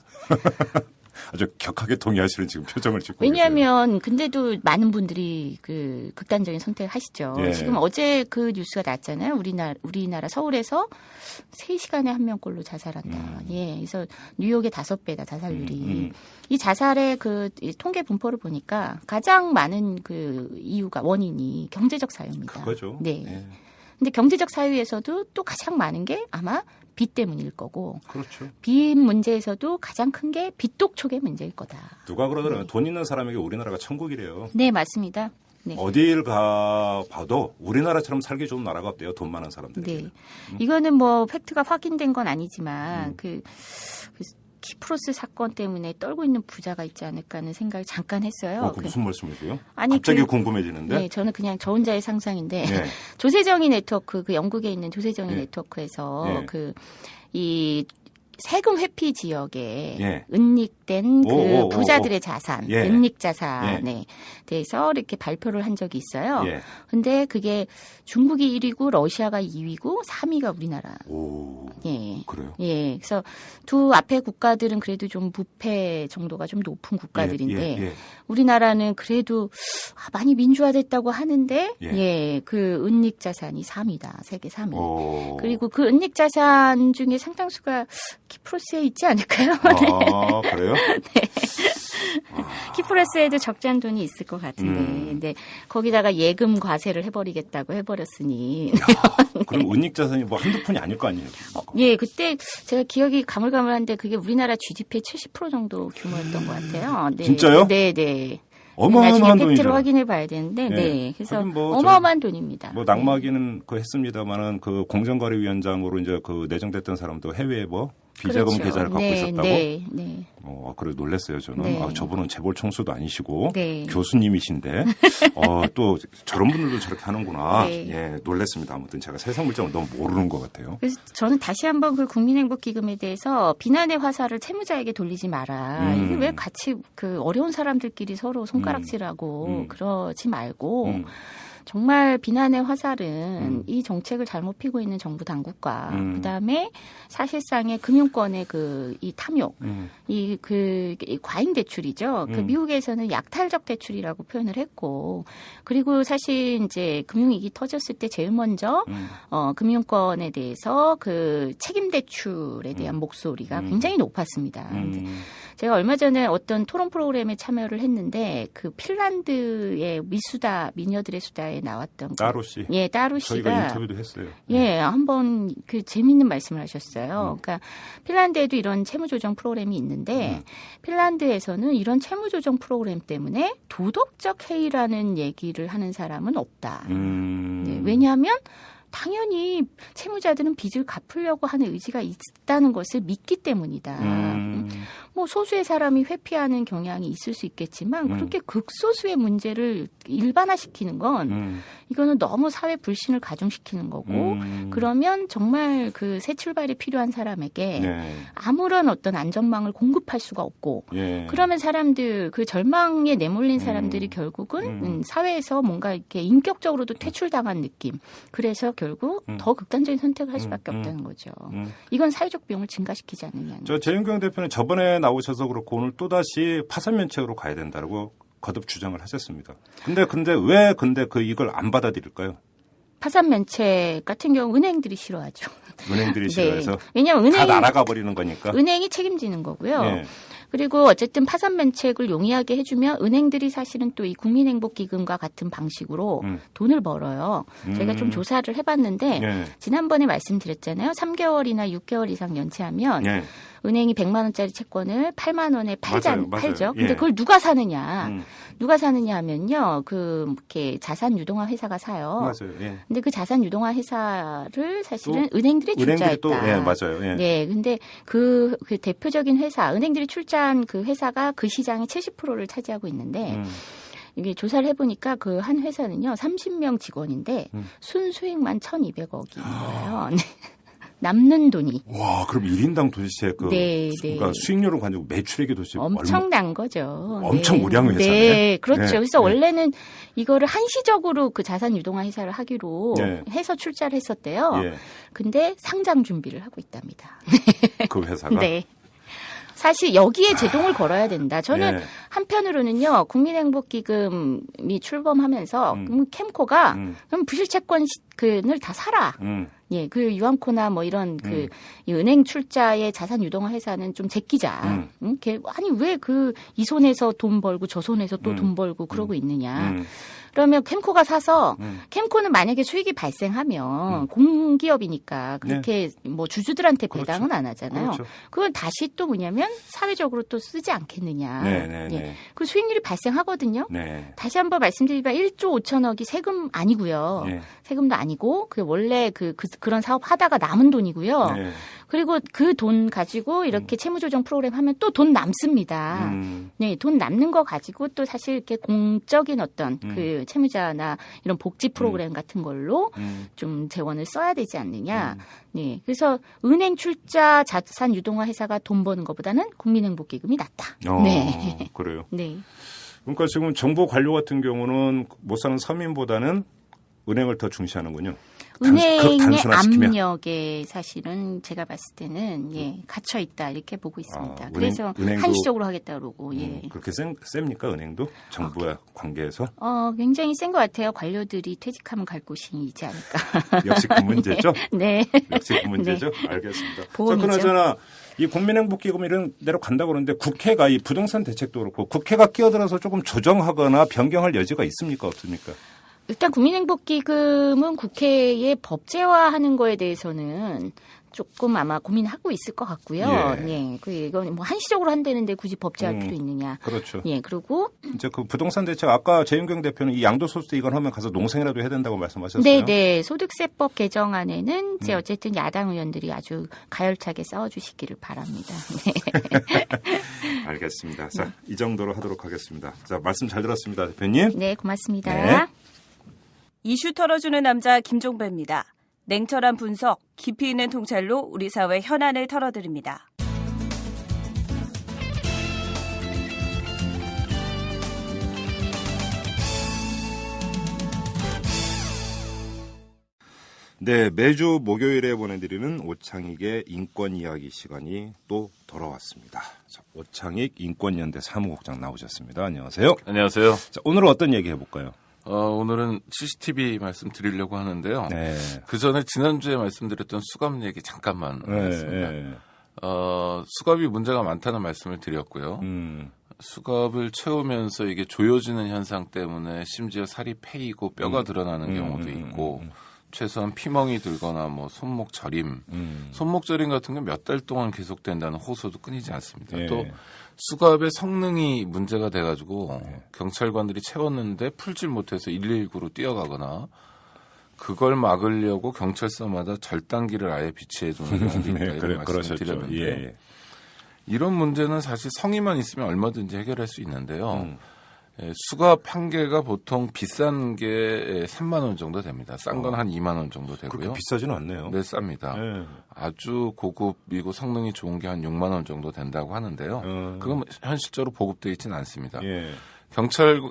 아주 격하게 동의하시는 지금 표정을 짓고 왜냐하면 근데도 많은 분들이 그 극단적인 선택을 하시죠. 예. 지금 어제 그 뉴스가 났잖아요. 우리나라 서울에서 3시간에 한 명꼴로 자살한다. 예. 그래서 뉴욕의 5배다 자살률이. 이 자살의 이 통계 분포를 보니까 가장 많은 그 이유가 원인이 경제적 사유입니다. 그거죠. 네. 예. 근데 경제적 사유에서도 또 가장 많은 게 아마 빚 때문일 거고. 그렇죠. 빚 문제에서도 가장 큰 게 빚독촉의 문제일 거다. 누가 그러더라고요. 돈 있는 사람에게 우리나라가 천국이래요. 네, 맞습니다. 네. 어딜 가 봐도 우리나라처럼 살기 좋은 나라가 없대요. 돈 많은 사람들이. 네. 이거는 뭐 팩트가 확인된 건 아니지만 그 키프로스 사건 때문에 떨고 있는 부자가 있지 않을까 하는 생각을 잠깐 했어요. 그 무슨 말씀이세요? 아니, 갑자기 궁금해지는데. 네, 저는 그냥 저 혼자의 상상인데 네. 조세정의 네트워크, 그 영국에 있는 조세정의 네. 네트워크에서 네. 이 세금 회피 지역에 예. 은닉된 그 오, 부자들의 자산, 예. 은닉 자산에 대해서 이렇게 발표를 한 적이 있어요. 예. 근데 그게 중국이 1위고 러시아가 2위고 3위가 우리나라. 오. 예. 그래요. 예. 그래서 두 앞에 국가들은 그래도 좀 부패 정도가 좀 높은 국가들인데 예. 우리나라는 그래도 많이 민주화됐다고 하는데 예. 그 은닉 자산이 3위다. 세계 3위. 오. 그리고 그 은닉 자산 중에 상당수가 키프로스에 있지 않을까요? 아, 그래요? 키프로스에도 적잖은 돈이 있을 것 같은데, 근데 거기다가 예금 과세를 해버리겠다고 해버렸으니. 그럼 은닉 자산이 뭐 한두 푼이 아닐 거 아니에요? 예, 그때 제가 기억이 가물가물한데 그게 우리나라 GDP의 70% 정도 규모였던 것 같아요. 네. 진짜요? 네, 네. 어마어마한 나중에 팩트로 돈이죠. 확인해 봐야 되는데, 네. 네. 그래서 하긴 뭐 어마어마한 돈입니다. 뭐 낙마하기는 그 했습니다만은 그 공정거래위원장으로 이제 그 내정됐던 사람도 해외에 뭐 비자금 그렇죠. 계좌를 갖고 네, 있었다고. 네, 네. 그래 놀랐어요 저는. 네. 저분은 재벌 총수도 아니시고 네. 교수님이신데 또 저런 분들도 저렇게 하는구나. 네. 예, 놀랐습니다. 아무튼 제가 세상 물정을 너무 모르는 것 같아요. 그래서 저는 다시 한번 그 국민행복기금에 대해서 비난의 화살을 채무자에게 돌리지 마라. 이게 왜 같이 그 어려운 사람들끼리 서로 손가락질하고 그러지 말고 정말 비난의 화살은 이 정책을 잘못 피고 있는 정부 당국과 그다음에 사실상의 금융권의 이 탐욕, 이 과잉 대출이죠. 그 미국에서는 약탈적 대출이라고 표현을 했고, 그리고 사실 이제 금융위기 터졌을 때 제일 먼저 금융권에 대해서 그 책임 대출에 대한 목소리가 굉장히 높았습니다. 제가 얼마 전에 어떤 토론 프로그램에 참여를 했는데 그 핀란드의 미녀들의 수다에 나왔던 따로 씨. 예, 따로 씨가 저희가 인터뷰도 했어요. 예, 한번 그 재미있는 말씀을 하셨어요. 그러니까 핀란드에도 이런 채무조정 프로그램이 있는데 핀란드에서는 이런 채무조정 프로그램 때문에 도덕적 해이라는 얘기를 하는 사람은 없다. 네, 왜냐하면 당연히 채무자들은 빚을 갚으려고 하는 의지가 있다는 것을 믿기 때문이다. 뭐 소수의 사람이 회피하는 경향이 있을 수 있겠지만 그렇게 극소수의 문제를 일반화시키는 건 이거는 너무 사회 불신을 가중시키는 거고 그러면 정말 그 새 출발이 필요한 사람에게 아무런 어떤 안전망을 공급할 수가 없고 그러면 사람들 그 절망에 내몰린 사람들이 결국은 사회에서 뭔가 이렇게 인격적으로도 퇴출당한 느낌. 그래서 결국 더 극단적인 선택을 할 수밖에 없다는 거죠. 이건 사회적 비용을 증가시키지 않느냐는. 재윤경 대표는 저번에 나오셔서 그렇고 오늘 또다시 파산면책으로 가야 된다고 거듭 주장을 하셨습니다. 근데 왜 이걸 안 받아들일까요? 파산면책 같은 경우 은행들이 싫어하죠. 은행들이 싫어해서. 네. 왜냐하면 다 날아가 버리는 거니까. 은행이 책임지는 거고요. 네. 그리고 어쨌든 파산면책을 용이하게 해주면 은행들이 사실은 또 이 국민행복기금과 같은 방식으로 돈을 벌어요. 저희가 좀 조사를 해봤는데 지난번에 말씀드렸잖아요. 3개월이나 6개월 이상 연체하면 은행이 100만 원짜리 채권을 8만 원에 팔죠. 근데 그걸 누가 사느냐? 누가 사느냐 하면요. 이렇게 자산 유동화 회사가 사요. 맞아요. 예. 근데 그 자산 유동화 회사를 사실은 은행들이 출자했다. 또, 맞아요. 예. 네. 근데 그 대표적인 회사, 은행들이 출자한 그 회사가 그 시장의 70%를 차지하고 있는데 이게 조사를 해보니까 그 한 회사는요 30명 직원인데 순수익만 1,200억인 거예요. 네. 남는 돈이 와, 그럼 1인당 도대체 그러니까 수익률을 가지고 매출액이 도대체 엄청난 거죠. 엄청 우량 회사네. 네, 그렇죠. 네. 그래서 원래는 이거를 한시적으로 그 자산 유동화 회사를 하기로 해서 출자를 했었대요. 근데 상장 준비를 하고 있답니다. 그 회사가? 네. 사실 여기에 제동을 걸어야 된다. 저는 한편으로는요, 국민행복기금이 출범하면서 캠코가 그럼 부실채권을 다 사라. 예, 그 유한코나 뭐 이런 이 은행 출자의 자산 유동화 회사는 좀 제끼자. 아니 왜 그 이 손에서 돈 벌고 저 손에서 또 돈 벌고 그러고 있느냐. 그러면 캠코가 사서 캠코는 만약에 수익이 발생하면 공기업이니까 그렇게 뭐 주주들한테 배당은 안 하잖아요. 그건 다시 또 뭐냐면 사회적으로 또 쓰지 않겠느냐. 예. 그 수익률이 발생하거든요. 다시 한번 말씀드리면 1조 5천억이 세금 아니고요. 세금도 아니고 그 원래 그런 사업 하다가 남은 돈이고요. 그리고 그 돈 가지고 이렇게 채무조정 프로그램 하면 또 돈 남습니다. 네, 돈 남는 거 가지고 또 사실 이렇게 공적인 어떤 그 채무자나 이런 복지 프로그램 같은 걸로 좀 재원을 써야 되지 않느냐. 네, 그래서 은행 출자 자산 유동화 회사가 돈 버는 것보다는 국민행복기금이 낫다. 네, 그래요. 네. 그러니까 지금 정부 관료 같은 경우는 못 사는 서민보다는 은행을 더 중시하는군요. 은행의 압력에 사실은 제가 봤을 때는 갇혀 있다 이렇게 보고 있습니다. 그래서 한시적으로 하겠다 그러고 그렇게 셉니까 은행도 정부와 관계에서? 굉장히 센 것 같아요. 관료들이 퇴직하면 갈 곳이지 않을까. 역시 그 문제죠. 네. 역시 그 문제죠. 네. 알겠습니다. 보험이죠. 자, 그나저나 이 국민행복기금 이런 데로 간다고 그러는데 국회가 이 부동산 대책도 그렇고 국회가 끼어들어서 조금 조정하거나 변경할 여지가 있습니까 없습니까? 일단 국민행복기금은 국회에 법제화하는 거에 대해서는 조금 아마 고민하고 있을 것 같고요. 예. 이건 뭐 한시적으로 한다는데 굳이 법제할 필요 있느냐. 그렇죠. 예. 그리고 이제 그 부동산 대책 아까 재윤경 대표는 이 양도소득세 이건 하면 가서 농생이라도 해야 된다고 말씀하셨어요. 네. 소득세법 개정안에는 이제 어쨌든 야당 의원들이 아주 가열차게 싸워주시기를 바랍니다. 네. 알겠습니다. 자, 이 정도로 하도록 하겠습니다. 자, 말씀 잘 들었습니다, 대표님. 네, 고맙습니다. 네. 이슈 털어주는 남자 김종배입니다. 냉철한 분석, 깊이 있는 통찰로 우리 사회 현안을 털어드립니다. 네, 매주 목요일에 보내드리는 오창익의 인권 이야기 시간이 또 돌아왔습니다. 자, 오창익 인권연대 사무국장 나오셨습니다. 안녕하세요. 안녕하세요. 자, 오늘은 어떤 얘기 해볼까요? 오늘은 CCTV 말씀드리려고 하는데요. 네. 그 전에 지난주에 말씀드렸던 수갑 얘기 잠깐만 하겠습니다. 수갑이 문제가 많다는 말씀을 드렸고요. 수갑을 채우면서 이게 조여지는 현상 때문에 심지어 살이 패이고 뼈가 드러나는 경우도 있고 최소한 피멍이 들거나 뭐 손목 저림, 손목 저림 같은 건 몇 달 동안 계속된다는 호소도 끊이지 않습니다. 또 수갑의 성능이 문제가 돼가지고 경찰관들이 채웠는데 풀질 못해서 119로 뛰어가거나 그걸 막으려고 경찰서마다 절단기를 아예 비치해 두는 경우도 있다 이런 말씀을 드렸는데 이런 문제는 사실 성의만 있으면 얼마든지 해결할 수 있는데요. 수갑 한 개가 보통 비싼 게 3만 원 정도 됩니다. 싼 건 한 2만 원 정도 되고요. 그렇게 비싸지는 않네요. 네, 쌉니다. 아주 고급이고 성능이 좋은 게 한 6만 원 정도 된다고 하는데요. 그건 현실적으로 보급되어 있지는 않습니다.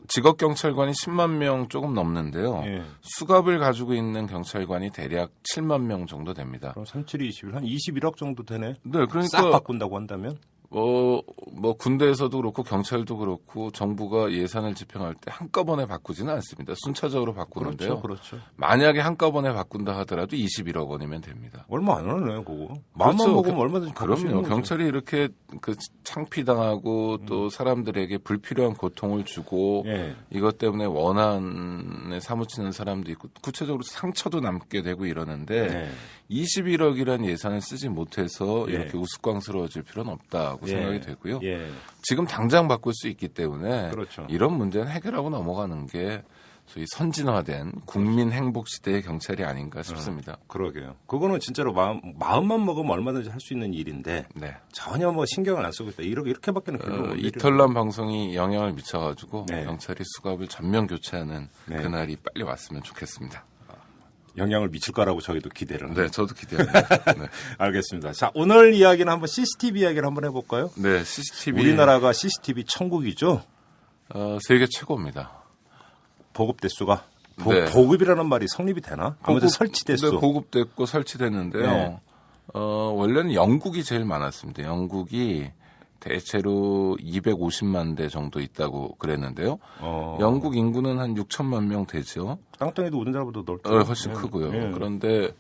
직업 경찰관이 10만 명 조금 넘는데요. 수갑을 가지고 있는 경찰관이 대략 7만 명 정도 됩니다. 그럼 37이 21, 한 21억 정도 되네. 네, 그러니까 싹 바꾼다고 한다면? 뭐 군대에서도 그렇고 경찰도 그렇고 정부가 예산을 집행할 때 한꺼번에 바꾸지는 않습니다. 순차적으로 바꾸는데요. 그렇죠. 만약에 한꺼번에 바꾼다 하더라도 21억 원이면 됩니다. 얼마 안 하네요, 그거. 마음만 먹으면 얼마든지 바꿀 수 있는 그럼요. 경찰이 이렇게 그 창피당하고 또 사람들에게 불필요한 고통을 주고 이것 때문에 원한에 사무치는 사람도 있고 구체적으로 상처도 남게 되고 이러는데 21억이라는 예산을 쓰지 못해서 이렇게 우스꽝스러워질 필요는 없다고 생각이 되고요. 지금 당장 바꿀 수 있기 때문에 이런 문제는 해결하고 넘어가는 게 소위 선진화된 국민 행복 시대의 경찰이 아닌가 싶습니다. 그러게요. 그거는 진짜로 마음만 먹으면 얼마든지 할 수 있는 일인데 네. 전혀 뭐 신경을 안 쓰고 있다. 이렇게밖에는 별로 못 이털남 방송이 영향을 미쳐가지고 네. 경찰이 수갑을 전면 교체하는 네. 그날이 빨리 왔으면 좋겠습니다. 영향을 미칠 거라고 저희도 기대를 합니다. 네, 저도 기대합니다. 네. 알겠습니다. 자, 오늘 이야기는 한번 CCTV 이야기를 한번 해볼까요? 네, CCTV 우리나라가 CCTV 천국이죠. 세계 최고입니다. 보급 대수가 네. 보급이라는 말이 성립이 되나? 아무튼 설치 대수. 네, 보급됐고 설치됐는데요. 네. 원래는 영국이 제일 많았습니다. 영국이 대체로 250만 대 정도 있다고 그랬는데요. 영국 인구는 한 6천만 명 되죠. 땅덩이도 우리나라보다 넓죠. 훨씬 크고요. 네. 그런데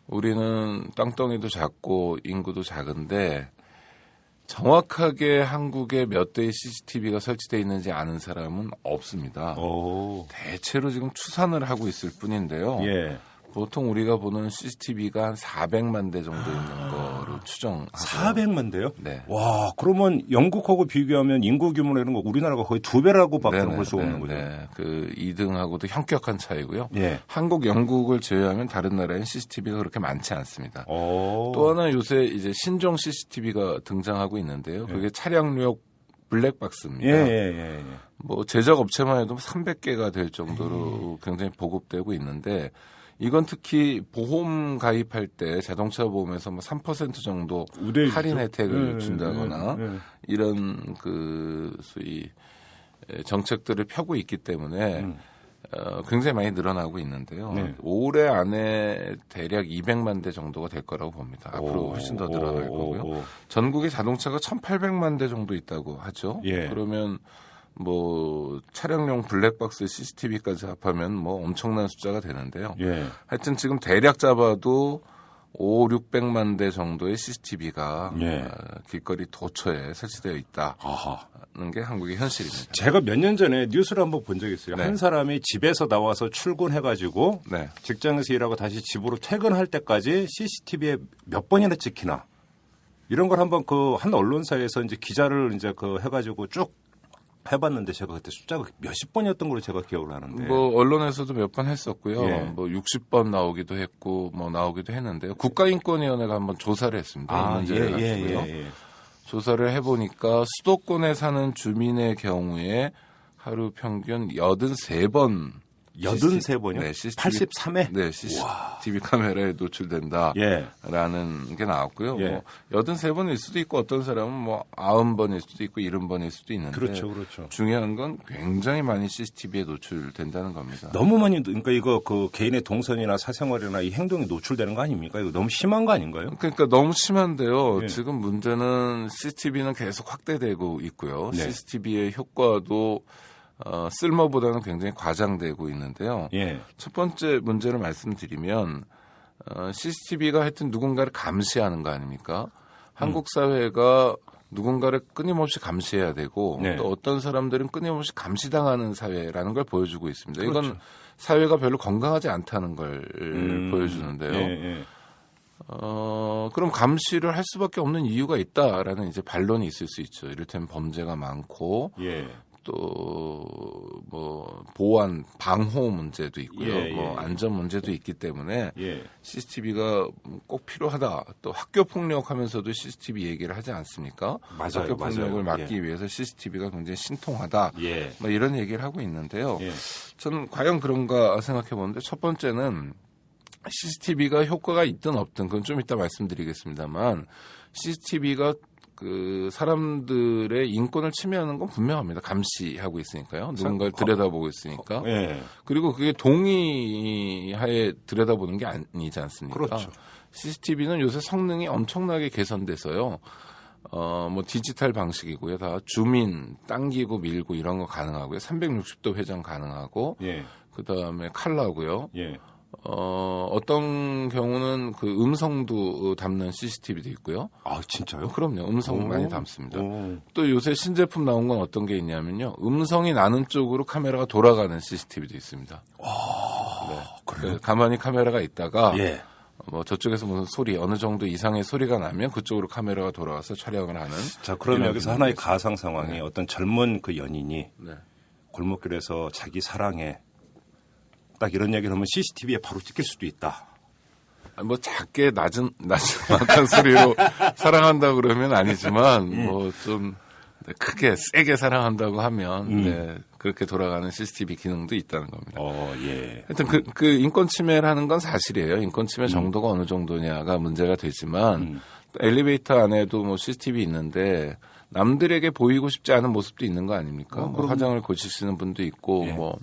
우리는 땅덩이도 작고 인구도 작은데 정확하게 한국에 몇 대의 CCTV가 설치되어 있는지 아는 사람은 없습니다. 대체로 지금 추산을 하고 있을 뿐인데요. 예. 보통 우리가 보는 CCTV가 한 400만 대 정도 있는 거로 추정하고 400만 대요? 네. 와, 그러면 영국하고 비교하면 인구 규모라는 거 우리나라가 거의 2배라고밖에 볼 수 없는 거죠. 네. 그 2등하고도 현격한 차이고요. 예. 한국, 영국을 제외하면 다른 나라엔 CCTV가 그렇게 많지 않습니다. 또 하나 요새 이제 신종 CCTV가 등장하고 있는데요. 그게 차량용 블랙박스입니다. 예. 뭐 제작 업체만 해도 300개가 될 정도로 굉장히 보급되고 있는데 이건 특히 보험 가입할 때 자동차 보험에서 뭐 3% 정도 할인 혜택을 준다거나 이런 그 소위 정책들을 펴고 있기 때문에 굉장히 많이 늘어나고 있는데요. 올해 안에 대략 200만 대 정도가 될 거라고 봅니다. 앞으로 훨씬 더 늘어날 거고요. 전국에 자동차가 1,800만 대 정도 있다고 하죠. 예. 그러면 뭐 차량용 블랙박스 CCTV까지 합하면 뭐 엄청난 숫자가 되는데요. 예. 하여튼 지금 대략 잡아도 600만 대 정도의 CCTV가 길거리 도처에 설치되어 있다는 게 한국의 현실입니다. 제가 몇 년 전에 뉴스를 한번 본 적이 있어요. 한 사람이 집에서 나와서 출근해가지고 직장에서 일하고 다시 집으로 퇴근할 때까지 CCTV에 몇 번이나 찍히나 이런 걸 한번 그 한 언론사에서 이제 기자를 이제 그 해가지고 쭉 해봤는데 제가 그때 숫자가 몇십 번이었던 걸로 제가 기억을 하는데. 뭐 언론에서도 몇 번 했었고요. 예. 뭐 60번 나오기도 했고 뭐 나오기도 했는데요. 국가인권위원회가 한번 조사를 했습니다. 이 문제를 가지고요. 조사를 해보니까 수도권에 사는 주민의 경우에 하루 평균 83번 83번이요? 네, CCTV, 83회? 네, CCTV 카메라에 노출된다라는 게 나왔고요. 뭐 83번일 수도 있고 어떤 사람은 뭐 90번일 수도 있고 70번일 수도 있는데 그렇죠. 중요한 건 굉장히 많이 CCTV에 노출된다는 겁니다. 너무 많이 그러니까 이거 그 개인의 동선이나 사생활이나 이 행동이 노출되는 거 아닙니까? 이거 너무 심한 거 아닌가요? 그러니까 너무 심한데요. 지금 문제는 CCTV는 계속 확대되고 있고요. CCTV의 효과도 쓸모보다는 굉장히 과장되고 있는데요. 첫 번째 문제를 말씀드리면 CCTV가 하여튼 누군가를 감시하는 거 아닙니까? 한국 사회가 누군가를 끊임없이 감시해야 되고 또 어떤 사람들은 끊임없이 감시당하는 사회라는 걸 보여주고 있습니다. 이건 사회가 별로 건강하지 않다는 걸 보여주는데요. 그럼 감시를 할 수밖에 없는 이유가 있다라는 이제 반론이 있을 수 있죠. 이를테면 범죄가 많고 또 뭐 보안 방호 문제도 있고요. 뭐 안전 문제도 있기 때문에 CCTV가 꼭 필요하다. 또 학교 폭력하면서도 CCTV 얘기를 하지 않습니까? 학교 폭력을 막기 위해서 CCTV가 굉장히 신통하다. 뭐 이런 얘기를 하고 있는데요. 저는 과연 그런가 생각해 보는데 첫 번째는 CCTV가 효과가 있든 없든 그건 좀 이따 말씀드리겠습니다만 CCTV가 그 사람들의 인권을 침해하는 건 분명합니다. 감시하고 있으니까요. 누군가를 들여다보고 있으니까. 그리고 그게 동의하에 들여다보는 게 아니지 않습니까? 그렇죠. CCTV는 요새 성능이 엄청나게 개선돼서요. 뭐 디지털 방식이고요. 다 줌인, 당기고 밀고 이런 거 가능하고요. 360도 회전 가능하고 그다음에 컬러고요. 어떤 경우는 그 음성도 담는 CCTV도 있고요. 아, 진짜요? 그럼요. 음성 많이 담습니다. 또 요새 신제품 나온 건 어떤 게 있냐면요. 음성이 나는 쪽으로 카메라가 돌아가는 CCTV도 있습니다. 그래요? 가만히 카메라가 있다가 뭐 저쪽에서 무슨 소리 어느 정도 이상의 소리가 나면 그쪽으로 카메라가 돌아와서 촬영을 하는. 자, 그럼 여기서 하나의 가상 상황이 어떤 젊은 그 연인이 골목길에서 자기 사랑에 딱 이런 얘기를 하면 CCTV에 바로 찍힐 수도 있다. 뭐 작게 낮은 막한 소리로 사랑한다고 그러면 아니지만 뭐 좀 크게 세게 사랑한다고 하면 네, 그렇게 돌아가는 CCTV 기능도 있다는 겁니다. 예. 하여튼 그 인권 침해라는 건 사실이에요. 인권 침해 정도가 어느 정도냐가 문제가 되지만 엘리베이터 안에도 뭐 CCTV 있는데 남들에게 보이고 싶지 않은 모습도 있는 거 아닙니까? 뭐 화장을 고치시는 분도 있고 예. 뭐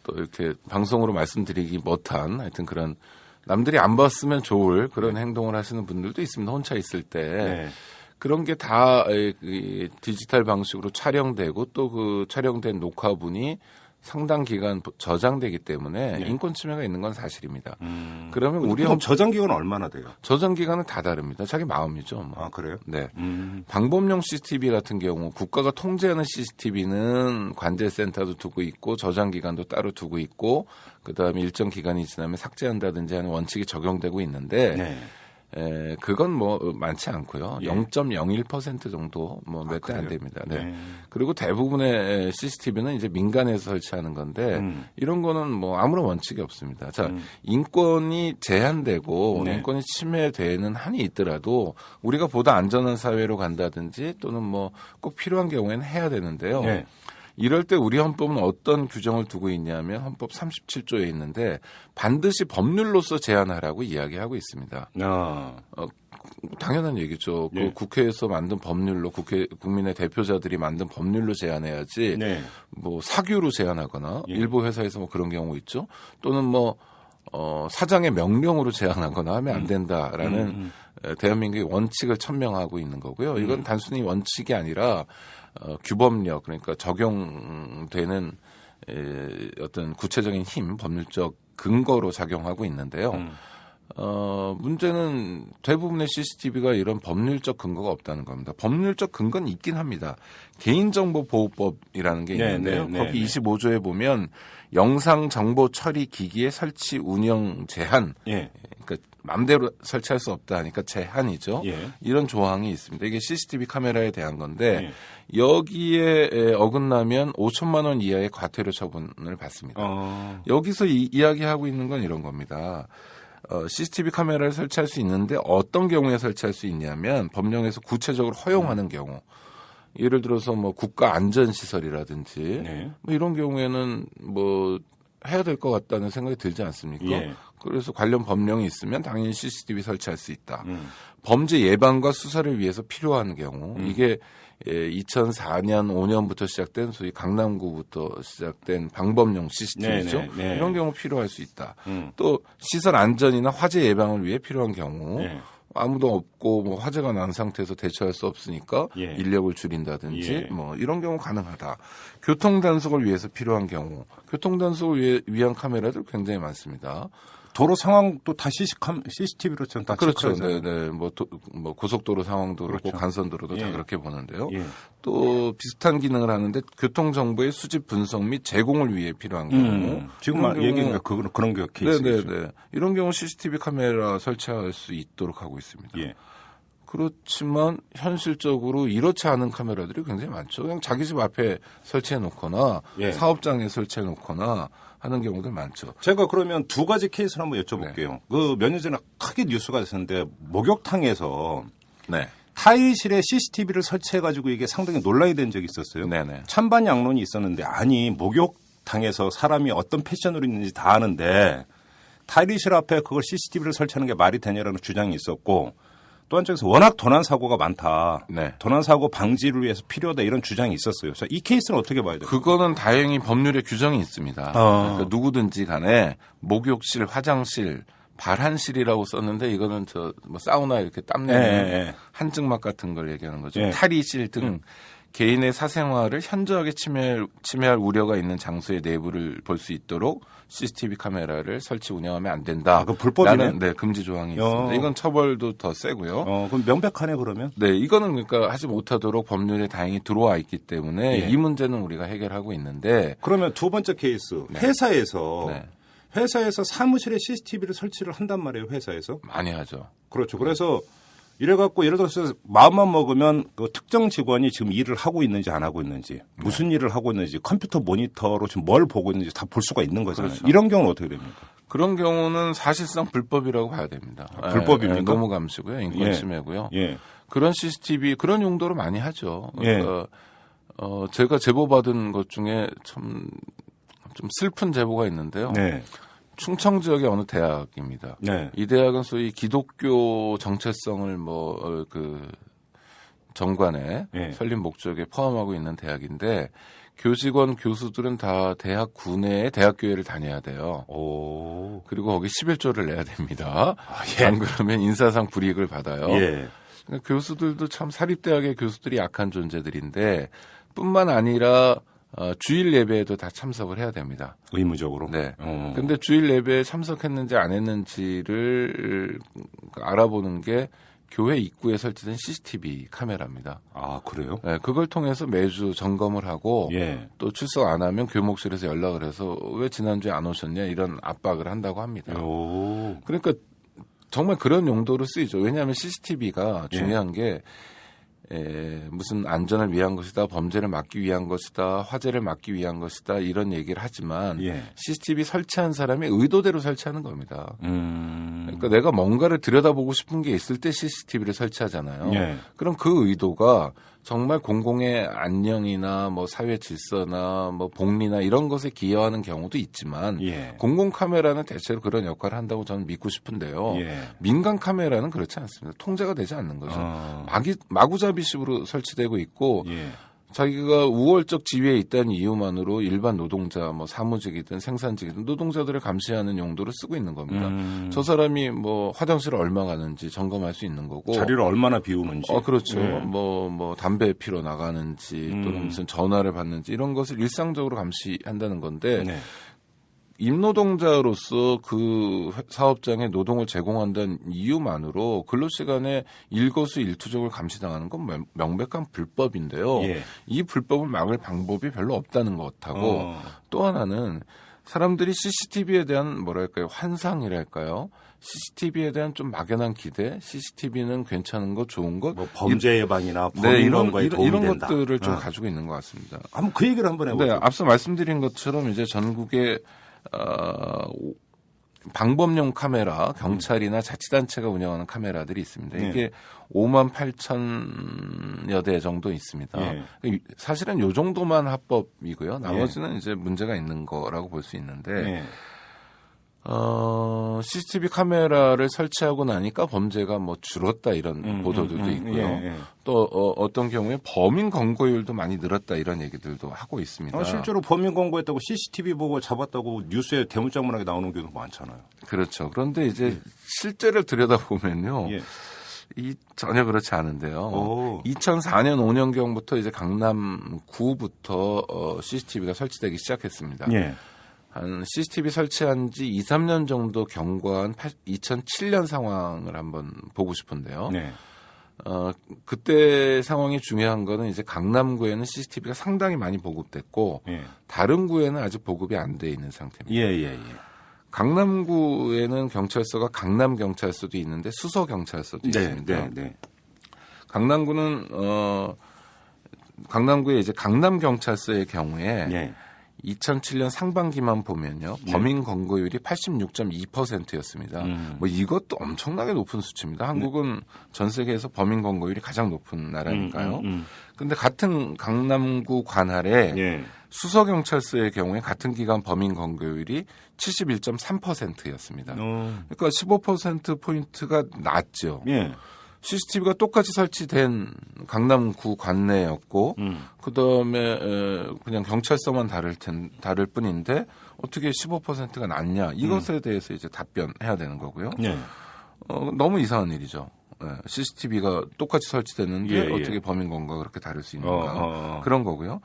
또 이렇게 방송으로 말씀드리기 못한 하여튼 그런 남들이 안 봤으면 좋을 그런 행동을 하시는 분들도 있습니다. 혼자 있을 때. 네. 그런 게 다 디지털 방식으로 촬영되고 또 그 촬영된 녹화분이 상당 기간 저장되기 때문에 네. 인권 침해가 있는 건 사실입니다. 그러면 우리 그럼 저장 기간은 얼마나 돼요? 저장 기간은 다 다릅니다. 자기 마음이죠. 뭐. 아, 그래요? 네. 방범용 CCTV 같은 경우 국가가 통제하는 CCTV는 관제센터도 두고 있고 저장 기간도 따로 두고 있고 그다음에 일정 기간이 지나면 삭제한다든지 하는 원칙이 적용되고 있는데 네. 그건 뭐 많지 않고요. 예. 0.01% 정도 뭐 몇 대 안 그래요? 됩니다. 네. 네. 그리고 대부분의 CCTV는 이제 민간에서 설치하는 건데 이런 거는 뭐 아무런 원칙이 없습니다. 자, 인권이 제한되고 네. 인권이 침해되는 한이 있더라도 우리가 보다 안전한 사회로 간다든지 또는 뭐 꼭 필요한 경우에는 해야 되는데요. 네. 이럴 때 우리 헌법은 어떤 규정을 두고 있냐면 헌법 37조에 있는데 반드시 법률로서 제한하라고 이야기하고 있습니다. 당연한 얘기죠. 예. 그 국회에서 만든 법률로 국민의 대표자들이 만든 법률로 제한해야지 네. 뭐 사규로 제한하거나 예. 일부 회사에서 뭐 그런 경우 있죠. 또는 뭐 사장의 명령으로 제한하거나 하면 안 된다라는 대한민국의 원칙을 천명하고 있는 거고요. 이건 단순히 원칙이 아니라 규범력 그러니까 적용되는 어떤 구체적인 힘, 법률적 근거로 작용하고 있는데요. 문제는 대부분의 CCTV가 이런 법률적 근거가 없다는 겁니다. 법률적 근거는 있긴 합니다. 개인정보보호법이라는 게 있는데요. 네, 거기 25조에 보면 영상정보 처리 기기의 설치 운영 제한, 예. 그러니까 마음대로 설치할 수 없다 하니까 제한이죠. 예. 이런 조항이 있습니다. 이게 CCTV 카메라에 대한 건데 예. 여기에 어긋나면 5천만 원 이하의 과태료 처분을 받습니다. 여기서 이야기하고 있는 건 이런 겁니다. CCTV 카메라를 설치할 수 있는데 어떤 경우에 설치할 수 있냐면 법령에서 구체적으로 허용하는 경우. 예를 들어서 뭐 국가 안전 시설이라든지 네. 뭐 이런 경우에는 뭐 해야 될 것 같다는 생각이 들지 않습니까? 예. 그래서 관련 법령이 있으면 당연히 CCTV 설치할 수 있다. 범죄 예방과 수사를 위해서 필요한 경우 이게 2004년 5년부터 시작된 소위 강남구부터 시작된 방범용 CCTV죠. 네, 네, 네. 이런 경우 필요할 수 있다. 또 시설 안전이나 화재 예방을 위해 필요한 경우 네. 아무도 없고 뭐 화재가 난 상태에서 대처할 수 없으니까 예. 인력을 줄인다든지 예. 뭐 이런 경우 가능하다. 교통 단속을 위해서 필요한 경우 교통 단속을 위한 카메라들 굉장히 많습니다. 도로 상황도 다 CCTV로 다 그렇죠. 체크하잖아요. 네. 뭐 고속도로 상황도 그렇고 그렇죠. 간선도로도 다 예. 그렇게 보는데요. 예. 또 비슷한 기능을 하는데 교통 정보의 수집 분석 및 제공을 위해 필요한 경우. 지금 이런 얘기가 그런 게 케이스. 네네네. 이런 경우 CCTV 카메라 설치할 수 있도록 하고 있습니다. 예. 그렇지만 현실적으로 이렇지 않은 카메라들이 굉장히 많죠. 그냥 자기 집 앞에 설치해 놓거나 예. 사업장에 설치해 놓거나 하는 경우들 많죠. 제가 그러면 두 가지 케이스를 한번 여쭤볼게요. 그 몇 년 전에 크게 뉴스가 됐었는데 목욕탕에서 네. 탈의실에 CCTV를 설치해가지고 이게 상당히 논란이 된 적이 있었어요. 네네. 찬반 양론이 있었는데 아니 목욕탕에서 사람이 어떤 패션으로 있는지 다 아는데 탈의실 앞에 그걸 CCTV를 설치하는 게 말이 되냐라는 주장이 있었고 또 한쪽에서 워낙 도난 사고가 많다. 네. 도난 사고 방지를 위해서 필요하다 이런 주장이 있었어요. 그래서 이 케이스는 어떻게 봐야 돼요? 그거는 다행히 법률에 규정이 있습니다. 그러니까 누구든지 간에 목욕실, 화장실, 발한실이라고 썼는데 이거는 뭐 사우나 이렇게 땀내는 예. 한증막 같은 걸 얘기하는 거죠. 예. 탈의실 등 개인의 사생활을 현저하게 침해할 우려가 있는 장소의 내부를 볼 수 있도록 CCTV 카메라를 설치 운영하면 안 된다. 아, 그 불법이네? 네, 금지 조항이 있습니다. 이건 처벌도 더 세고요. 그럼 명백하네 그러면? 네, 이거는 그러니까 하지 못하도록 법률에 다행히 들어와 있기 때문에 예. 이 문제는 우리가 해결하고 있는데 그러면 두 번째 케이스 네. 회사에서 사무실에 CCTV를 설치를 한단 말이에요. 회사에서. 많이 하죠. 그렇죠. 그래서 이래갖고 예를 들어서 마음만 먹으면 그 특정 직원이 지금 일을 하고 있는지 안 하고 있는지 무슨 일을 하고 있는지 컴퓨터 모니터로 지금 뭘 보고 있는지 다 볼 수가 있는 거잖아요. 그렇죠. 이런 경우는 어떻게 됩니까? 그런 경우는 사실상 불법이라고 봐야 됩니다. 불법입니까? 노무 감시고요. 인권 침해고요. 예. 그런 CCTV 그런 용도로 많이 하죠. 예. 그러니까 제가 제보받은 것 중에 좀 슬픈 제보가 있는데요. 네. 충청 지역의 어느 대학입니다. 네. 이 대학은 소위 기독교 정체성을 정관에 네. 설립 목적에 포함하고 있는 대학인데 교직원 교수들은 다 대학 구내에 대학교회를 다녀야 돼요. 오. 그리고 거기 11조를 내야 됩니다. 예. 안 그러면 인사상 불이익을 받아요. 예. 그러니까 교수들도 참 사립대학의 교수들이 약한 존재들인데 뿐만 아니라 주일 예배에도 다 참석을 해야 됩니다. 의무적으로. 네. 근데 주일 예배에 참석했는지 안 했는지를 알아보는 게 교회 입구에 설치된 CCTV 카메라입니다. 아, 그래요? 네, 그걸 통해서 매주 점검을 하고 예. 또 출석 안 하면 교목실에서 연락을 해서 왜 지난주에 안 오셨냐 이런 압박을 한다고 합니다. 오. 그러니까 정말 그런 용도로 쓰이죠. 왜냐하면 CCTV가 중요한 게 무슨 안전을 위한 것이다, 범죄를 막기 위한 것이다, 화재를 막기 위한 것이다 이런 얘기를 하지만 예. CCTV 설치한 사람이 의도대로 설치하는 겁니다. 음. 그러니까 내가 뭔가를 들여다보고 싶은 게 있을 때 CCTV를 설치하잖아요. 예. 그럼 그 의도가 정말 공공의 안녕이나 뭐 사회 질서나 뭐 복리나 이런 것에 기여하는 경우도 있지만 예. 공공 카메라는 대체로 그런 역할을 한다고 저는 믿고 싶은데요. 예. 민간 카메라는 그렇지 않습니다. 통제가 되지 않는 거죠. 마구잡이식으로 설치되고 있고 예. 자기가 우월적 지위에 있다는 이유만으로 일반 노동자, 뭐 사무직이든 생산직이든 노동자들을 감시하는 용도로 쓰고 있는 겁니다. 저 사람이 뭐 화장실을 얼마 가는지 점검할 수 있는 거고. 자리를 얼마나 비우는지. 그렇죠. 예. 뭐 담배 피러 나가는지 또는 무슨 전화를 받는지 이런 것을 일상적으로 감시한다는 건데 네. 임노동자로서 그 사업장에 노동을 제공한다는 이유만으로 근로시간에 일거수일투족을 감시당하는 건 명백한 불법인데요. 예. 이 불법을 막을 방법이 별로 없다는 것하고 또 하나는 사람들이 CCTV에 대한 뭐랄까요 환상이랄까요. CCTV에 대한 좀 막연한 기대, CCTV는 괜찮은 거, 좋은 것, 뭐 범죄 예방이나 범인 네, 검거에 도움이 이런 된다. 것들을 좀 가지고 있는 것 같습니다. 한번 그 얘기를 한번 해보세요. 네, 앞서 말씀드린 것처럼 이제 전국에 방범용 카메라, 경찰이나 자치단체가 운영하는 카메라들이 있습니다. 이게 58,000여 대 정도 있습니다. 예. 사실은 요 정도만 합법이고요. 나머지는 이제 문제가 있는 거라고 볼 수 있는데 예. CCTV 카메라를 설치하고 나니까 범죄가 뭐 줄었다 이런 보도들도 있고요. 예. 또 어떤 경우에 범인 검거율도 많이 늘었다 이런 얘기들도 하고 있습니다. 실제로 범인 검거했다고 CCTV 보고 잡았다고 뉴스에 대문짝만하게 나오는 경우도 많잖아요. 그렇죠. 그런데 이제 실제를 들여다보면요. 예. 전혀 그렇지 않은데요. 오. 2004년 5년경부터 이제 강남구부터 CCTV가 설치되기 시작했습니다. 예. 한 CCTV 설치한 지 2, 3년 정도 경과한 2007년 상황을 한번 보고 싶은데요. 네. 그때 상황이 중요한 거는 이제 강남구에는 CCTV가 상당히 많이 보급됐고 예. 다른 구에는 아직 보급이 안 돼 있는 상태입니다. 예. 강남구에는 경찰서가 강남경찰서도 있는데 수서경찰서도 있습니다. 네. 강남구는 강남구에 이제 강남경찰서의 경우에 예. 2007년 상반기만 보면요. 범인 검거율이 86.2%였습니다. 뭐 이것도 엄청나게 높은 수치입니다. 한국은 전 세계에서 범인 검거율이 가장 높은 나라니까요. 근데 같은 강남구 관할에 예. 수서경찰서의 경우에 같은 기간 범인 검거율이 71.3%였습니다. 그러니까 15%포인트가 낮죠. 예. CCTV가 똑같이 설치된 강남구 관내였고 그다음에 그냥 경찰서만 다를 뿐인데 어떻게 15%가 낮냐 이것에 대해서 이제 답변해야 되는 거고요. 예. 너무 이상한 일이죠. CCTV가 똑같이 설치됐는데 예. 어떻게 범인 검거가 그렇게 다를 수 있는가 그런 거고요.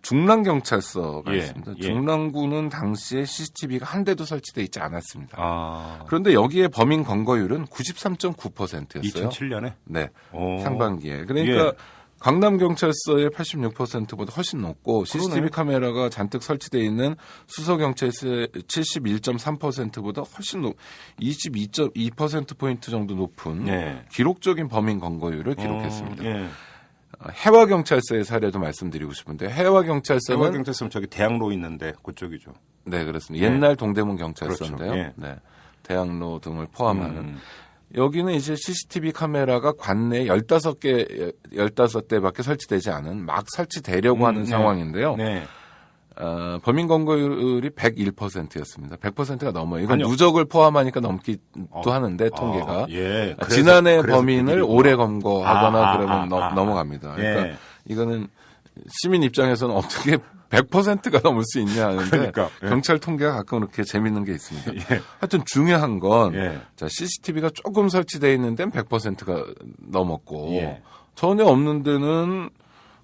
중랑경찰서가 있습니다. 중랑구는 당시에 CCTV가 한 대도 설치되어 있지 않았습니다. 그런데 여기에 범인 검거율은 93.9%였어요. 2007년에? 네. 상반기에. 그러니까 강남경찰서의 86%보다 훨씬 높고 CCTV 카메라가 잔뜩 설치되어 있는 수서경찰서의 71.3%보다 훨씬 22.2%포인트 정도 높은 네. 기록적인 범인 검거율을 기록했습니다. 예. 해화경찰서의 사례도 말씀드리고 싶은데 해화경찰서는 해화경찰서는 저기 대학로 있는데 그쪽이죠. 네, 그렇습니다. 옛날 동대문 경찰서인데요. 그렇죠. 예. 네. 대학로 등을 포함하는 여기는 이제 CCTV 카메라가 관내에 15대밖에 설치되지 않은 막 설치되려고 하는 네. 상황인데요. 네. 범인 검거율이 101%였습니다. 100%가 넘어요. 이건 아니요. 누적을 포함하니까 넘기도 하는데 통계가. 예. 지난해 그래서 범인을 비밀이구나. 올해 검거하거나 그러면 넘어갑니다. 예. 그러니까 이거는 시민 입장에서는 어떻게 100%가 넘을 수 있냐 하는데 그러니까, 예. 경찰 통계가 가끔 그렇게 재밌는 게 있습니다. 예. 하여튼 중요한 건 예. 자, CCTV가 조금 설치되어 있는 데는 100%가 넘었고 예. 전혀 없는 데는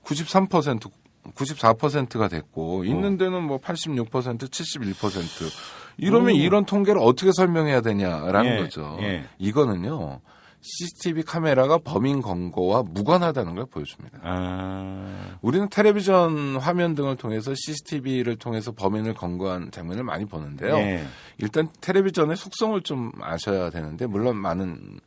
93%, 94%가 됐고 있는 데는 뭐 86%, 71%. 이러면 이런 통계를 어떻게 설명해야 되냐라는 예. 거죠. 예. 이거는요. CCTV 카메라가 범인 검거와 무관하다는 걸 보여줍니다. 우리는 텔레비전 화면 등을 통해서 CCTV를 통해서 범인을 검거한 장면을 많이 보는데요. 예. 일단 텔레비전의 속성을 좀 아셔야 되는데 물론 많은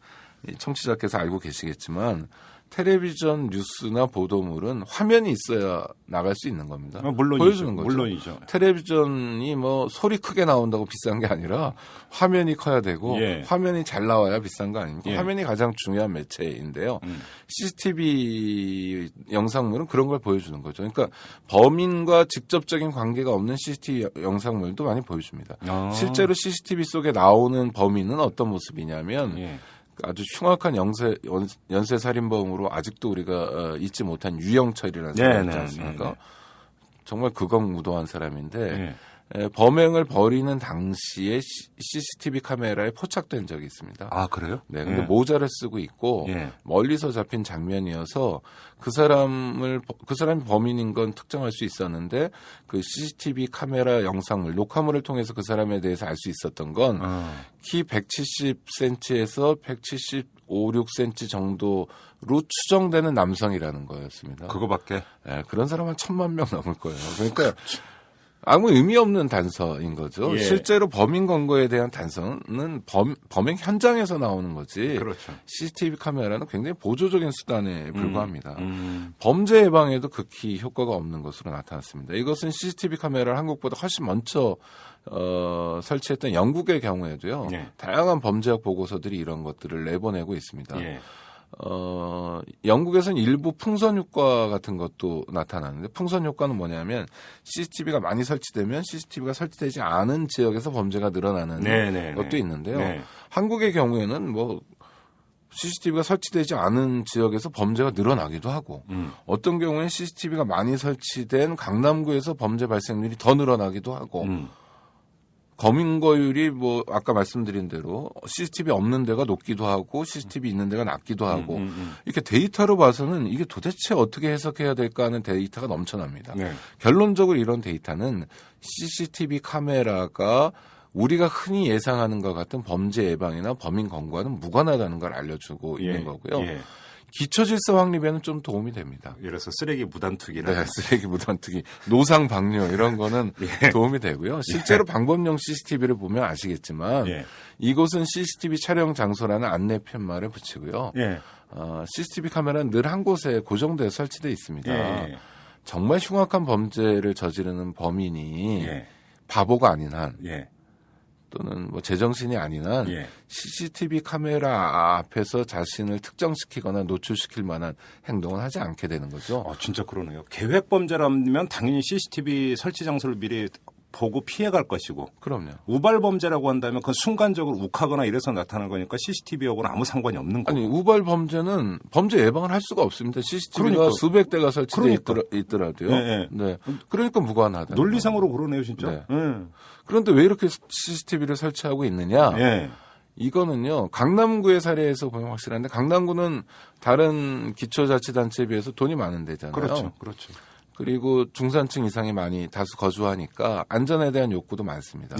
청취자께서 알고 계시겠지만 텔레비전 뉴스나 보도물은 화면이 있어야 나갈 수 있는 겁니다. 물론이죠. 보여주는 거죠. 물론이죠. 텔레비전이 뭐 소리 크게 나온다고 비싼 게 아니라 화면이 커야 되고 예. 화면이 잘 나와야 비싼 거 아닙니까? 예. 화면이 가장 중요한 매체인데요. CCTV 영상물은 그런 걸 보여주는 거죠. 그러니까 범인과 직접적인 관계가 없는 CCTV 영상물도 많이 보여줍니다. 실제로 CCTV 속에 나오는 범인은 어떤 모습이냐면 예. 아주 흉악한 연쇄 살인범으로 아직도 우리가 잊지 못한 유영철이라는 사람이 있지 않습니까? 정말 극악무도한 사람인데 범행을 벌이는 당시에 CCTV 카메라에 포착된 적이 있습니다. 아, 그래요? 네, 근데 모자를 쓰고 있고 예. 멀리서 잡힌 장면이어서 그 사람이 범인인 건 특정할 수 있었는데 그 CCTV 카메라 영상물, 녹화물을 통해서 그 사람에 대해서 알 수 있었던 건 키 170cm에서 175, 6cm 정도로 추정되는 남성이라는 거였습니다. 그거밖에? 네, 그런 사람 한 1,000만 명 넘을 거예요. 그러니까 아무 의미 없는 단서인 거죠. 예. 실제로 범인 검거에 대한 단서는 범행 현장에서 나오는 거지. 그렇죠. CCTV 카메라는 굉장히 보조적인 수단에 불과합니다. 범죄 예방에도 극히 효과가 없는 것으로 나타났습니다. 이것은 CCTV 카메라를 한국보다 훨씬 먼저 설치했던 영국의 경우에도요. 예. 다양한 범죄학 보고서들이 이런 것들을 내보내고 있습니다. 예. 영국에서는 일부 풍선 효과 같은 것도 나타나는데 풍선 효과는 뭐냐면 CCTV가 많이 설치되면 CCTV가 설치되지 않은 지역에서 범죄가 늘어나는 것도 있는데요. 네. 한국의 경우에는 뭐 CCTV가 설치되지 않은 지역에서 범죄가 늘어나기도 하고 어떤 경우에는 CCTV가 많이 설치된 강남구에서 범죄 발생률이 더 늘어나기도 하고 검인거율이 뭐 아까 말씀드린 대로 CCTV 없는 데가 높기도 하고 CCTV 있는 데가 낮기도 하고 이렇게 데이터로 봐서는 이게 도대체 어떻게 해석해야 될까 하는 데이터가 넘쳐납니다. 네. 결론적으로 이런 데이터는 CCTV 카메라가 우리가 흔히 예상하는 것 같은 범죄 예방이나 범인 검거와는 무관하다는 걸 알려주고 있는 거고요. 예. 기초질서 확립에는 좀 도움이 됩니다. 예를 들어서 쓰레기 무단투기나 네, 쓰레기 무단투기, 노상 방뇨 이런 거는 도움이 되고요. 실제로 방범용 CCTV를 보면 아시겠지만 이곳은 CCTV 촬영 장소라는 안내 편말을 붙이고요. CCTV 카메라는 늘 한 곳에 고정돼 설치되어 있습니다. 정말 흉악한 범죄를 저지르는 범인이 바보가 아닌 한 또는 뭐 제정신이 아닌 한 CCTV 카메라 앞에서 자신을 특정시키거나 노출시킬 만한 행동을 하지 않게 되는 거죠. 진짜 그러네요. 계획 범죄라면 당연히 CCTV 설치 장소를 미리 보고 피해갈 것이고. 그럼요. 우발 범죄라고 한다면 그건 순간적으로 욱하거나 이래서 나타나는 거니까 CCTV하고는 아무 상관이 없는 거고. 아니 우발 범죄는 범죄 예방을 할 수가 없습니다. CCTV가 그러니까. 수백 대가 설치되어 그러니까. 있더라도요. 네. 그러니까 무관하다. 논리상으로 그러네요, 진짜. 네. 그런데 왜 이렇게 CCTV를 설치하고 있느냐? 이거는요, 강남구의 사례에서 보면 확실한데, 강남구는 다른 기초자치단체에 비해서 돈이 많은 데잖아요. 그렇죠. 그리고 중산층 이상이 많이 다수 거주하니까 안전에 대한 욕구도 많습니다.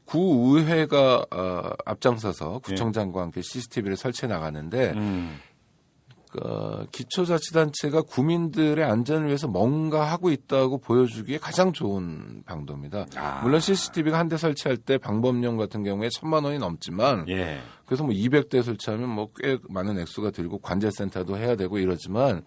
구의회가 앞장서서 구청장과 함께 CCTV를 설치해 나가는데, 그러니까 기초자치단체가 구민들의 안전을 위해서 뭔가 하고 있다고 보여주기에 가장 좋은 방도입니다. 물론 CCTV가 한 대 설치할 때 방법용 같은 경우에 1,000만 원이 넘지만 예. 그래서 뭐 200대 설치하면 뭐 꽤 많은 액수가 들고 관제센터도 해야 되고 이러지만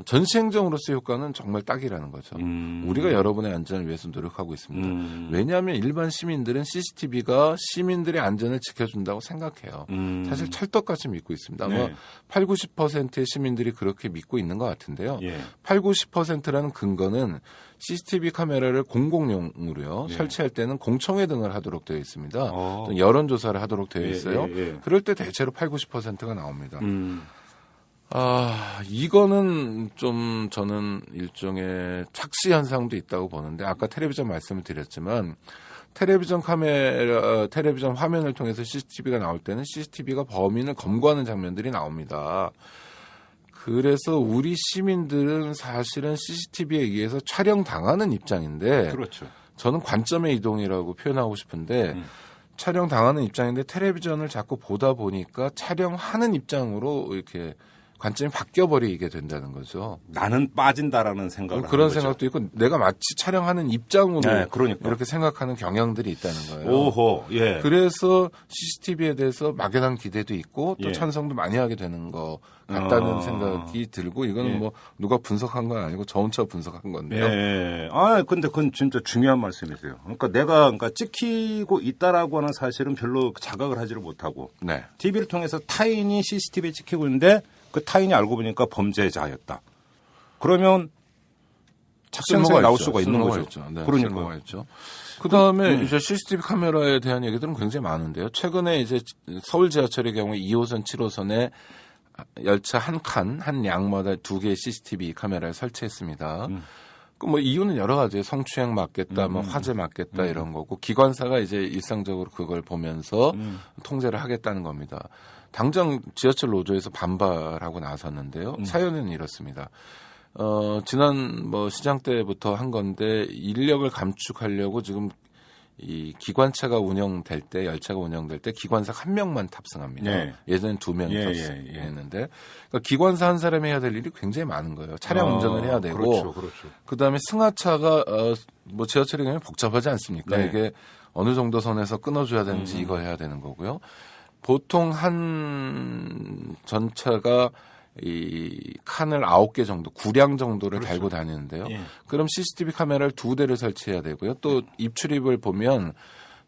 전시행정으로서의 효과는 정말 딱이라는 거죠. 우리가 여러분의 안전을 위해서 노력하고 있습니다. 왜냐하면 일반 시민들은 CCTV가 시민들의 안전을 지켜준다고 생각해요. 사실 찰떡같이 믿고 있습니다. 네. 뭐 8, 90%의 시민들이 그렇게 믿고 있는 것 같은데요. 예. 8, 90%라는 근거는 CCTV 카메라를 공공용으로요. 설치할 때는 공청회 등을 하도록 되어 있습니다. 또 여론조사를 하도록 되어 있어요. 그럴 때 대체로 8, 90%가 나옵니다. 이거는 좀 저는 일종의 착시 현상도 있다고 보는데 아까 텔레비전 말씀을 드렸지만 텔레비전 화면을 통해서 CCTV가 나올 때는 CCTV가 범인을 검거하는 장면들이 나옵니다. 그래서 우리 시민들은 사실은 CCTV에 의해서 촬영당하는 입장인데 그렇죠. 저는 관점의 이동이라고 표현하고 싶은데 촬영당하는 입장인데 텔레비전을 자꾸 보다 보니까 촬영하는 입장으로 이렇게 관점이 바뀌어버리게 된다는 거죠. 나는 빠진다라는 생각을 그런 하는 거죠. 생각도 있고 내가 마치 촬영하는 입장으로 네, 그러니까. 이렇게 생각하는 경향들이 있다는 거예요. 오호, 예. 그래서 CCTV에 대해서 막연한 기대도 있고 또 예. 찬성도 많이 하게 되는 것 같다는 생각이 들고 이거는 예. 뭐 누가 분석한 건 아니고 저 혼자 분석한 건데요. 예. 근데 그건 진짜 중요한 말씀이세요. 그러니까 내가 찍히고 있다라고 하는 사실은 별로 자각을 하지를 못하고 네. TV를 통해서 타인이 CCTV에 찍히고 있는데 그 타인이 알고 보니까 범죄자였다. 그러면 착수형상이 나올 수가 있는 거죠. 있죠. 네, 그러니까. 있죠. 그다음에 이제 CCTV 카메라에 대한 얘기들은 굉장히 많은데요. 최근에 이제 서울 지하철의 경우에 2호선, 7호선에 열차 한 양마다 2개의 CCTV 카메라를 설치했습니다. 그 뭐 이유는 여러 가지예요. 성추행 막겠다, 뭐 화재 막겠다 이런 거고 기관사가 이제 일상적으로 그걸 보면서 통제를 하겠다는 겁니다. 당장 지하철 노조에서 반발하고 나섰는데요. 사연은 이렇습니다. 지난 뭐 시장 때부터 한 건데 인력을 감축하려고 지금 이 기관차가 운영될 때 열차가 운영될 때 기관사 한 명만 탑승합니다. 네. 예전엔 2명이 탑승했는데 그러니까 기관사 한 사람이 해야 될 일이 굉장히 많은 거예요. 차량 운전을 해야 되고 그렇죠. 그다음에 승하차가 뭐 지하철이 그냥 복잡하지 않습니까? 네. 이게 어느 정도 선에서 끊어줘야 되는지 이거 해야 되는 거고요. 보통 한 전차가 이 칸을 9개 정도, 구량 정도를 그렇죠. 달고 다니는데요. 예. 그럼 CCTV 카메라를 2대를 설치해야 되고요. 또 입출입을 보면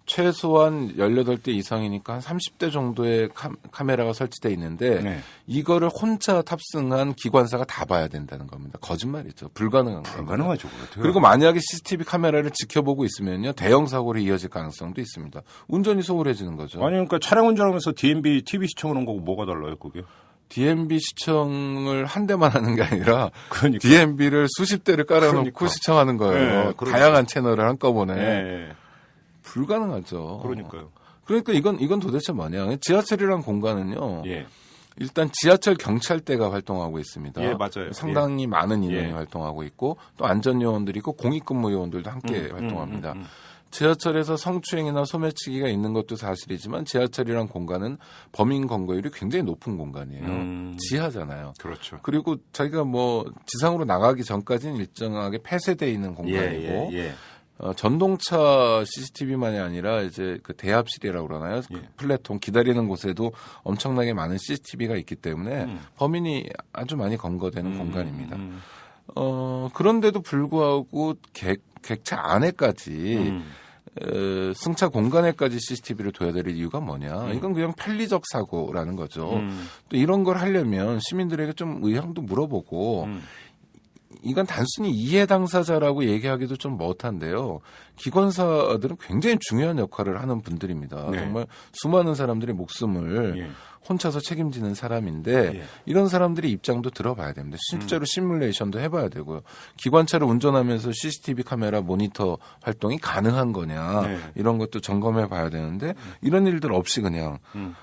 최소한 18대 이상이니까 한 30대 정도의 카메라가 설치되어 있는데 네. 이거를 혼자 탑승한 기관사가 다 봐야 된다는 겁니다. 거짓말이죠. 불가능한 겁니다. 불가능하죠. 그리고 만약에 CCTV 카메라를 지켜보고 있으면요. 대형 사고로 이어질 가능성도 있습니다. 운전이 소홀해지는 거죠. 아니 그러니까 차량 운전하면서 DMB TV 시청하는 거고 뭐가 달라요, 그게? DMB 시청을 한 대만 하는 게 아니라 그러니까. DMB를 수십 대를 깔아놓고 그러니까. 시청하는 거예요. 네, 그러니까. 다양한 채널을 한꺼번에. 네. 불가능하죠. 그러니까요. 그러니까 이건 도대체 뭐냐. 지하철이란 공간은요. 예. 일단 지하철 경찰대가 활동하고 있습니다. 예, 맞아요. 상당히 많은 인원이 예. 활동하고 있고 또 안전요원들이 있고 공익근무 요원들도 함께 활동합니다. 지하철에서 성추행이나 소매치기가 있는 것도 사실이지만 지하철이란 공간은 범인 검거율이 굉장히 높은 공간이에요. 지하잖아요. 그렇죠. 그리고 자기가 뭐 지상으로 나가기 전까지는 일정하게 폐쇄되어 있는 공간이고 예. 전동차 CCTV만이 아니라 이제 그 대합실이라고 그러나요? 예. 그 플랫폼 기다리는 곳에도 엄청나게 많은 CCTV가 있기 때문에 범인이 아주 많이 검거되는 공간입니다. 그런데도 불구하고 객차 안에까지 승차 공간에까지 CCTV를 둬야 될 이유가 뭐냐? 이건 그냥 편리적 사고라는 거죠. 또 이런 걸 하려면 시민들에게 좀 의향도 물어보고 이건 단순히 이해 당사자라고 얘기하기도 좀 못한데요. 기관사들은 굉장히 중요한 역할을 하는 분들입니다. 네. 정말 수많은 사람들의 목숨을 예. 혼자서 책임지는 사람인데 예. 이런 사람들의 입장도 들어봐야 됩니다. 실제로 시뮬레이션도 해봐야 되고요. 기관차를 운전하면서 CCTV 카메라 모니터 활동이 가능한 거냐 네. 이런 것도 점검해 봐야 되는데 이런 일들 없이 그냥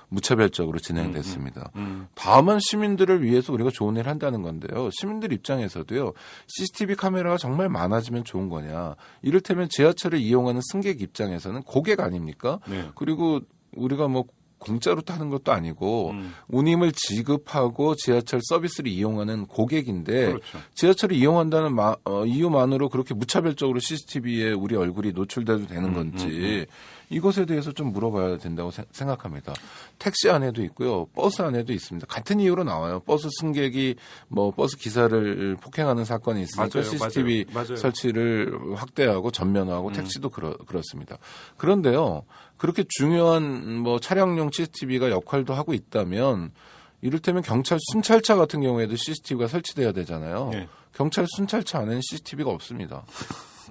무차별적으로 진행됐습니다. 다만 시민들을 위해서 우리가 좋은 일을 한다는 건데요. 시민들 입장에서도요. CCTV 카메라가 정말 많아지면 좋은 거냐. 이를테면 지하철을 이용하는 승객 입장에서는 고객 아닙니까? 네. 그리고 우리가 뭐 공짜로 타는 것도 아니고 운임을 지급하고 지하철 서비스를 이용하는 고객인데 그렇죠. 지하철을 이용한다는 이유만으로 그렇게 무차별적으로 CCTV에 우리 얼굴이 노출돼도 되는 건지 이것에 대해서 좀 물어봐야 된다고 생각합니다. 택시 안에도 있고요. 버스 안에도 있습니다. 같은 이유로 나와요. 버스 승객이 뭐 버스 기사를 폭행하는 사건이 있으니까 맞아요, CCTV 맞아요. 설치를 확대하고 전면화하고 택시도 그렇습니다. 그런데요. 그렇게 중요한 뭐 차량용 CCTV가 역할도 하고 있다면 이를테면 경찰 순찰차 같은 경우에도 CCTV가 설치돼야 되잖아요. 네. 경찰 순찰차 안에는 CCTV가 없습니다.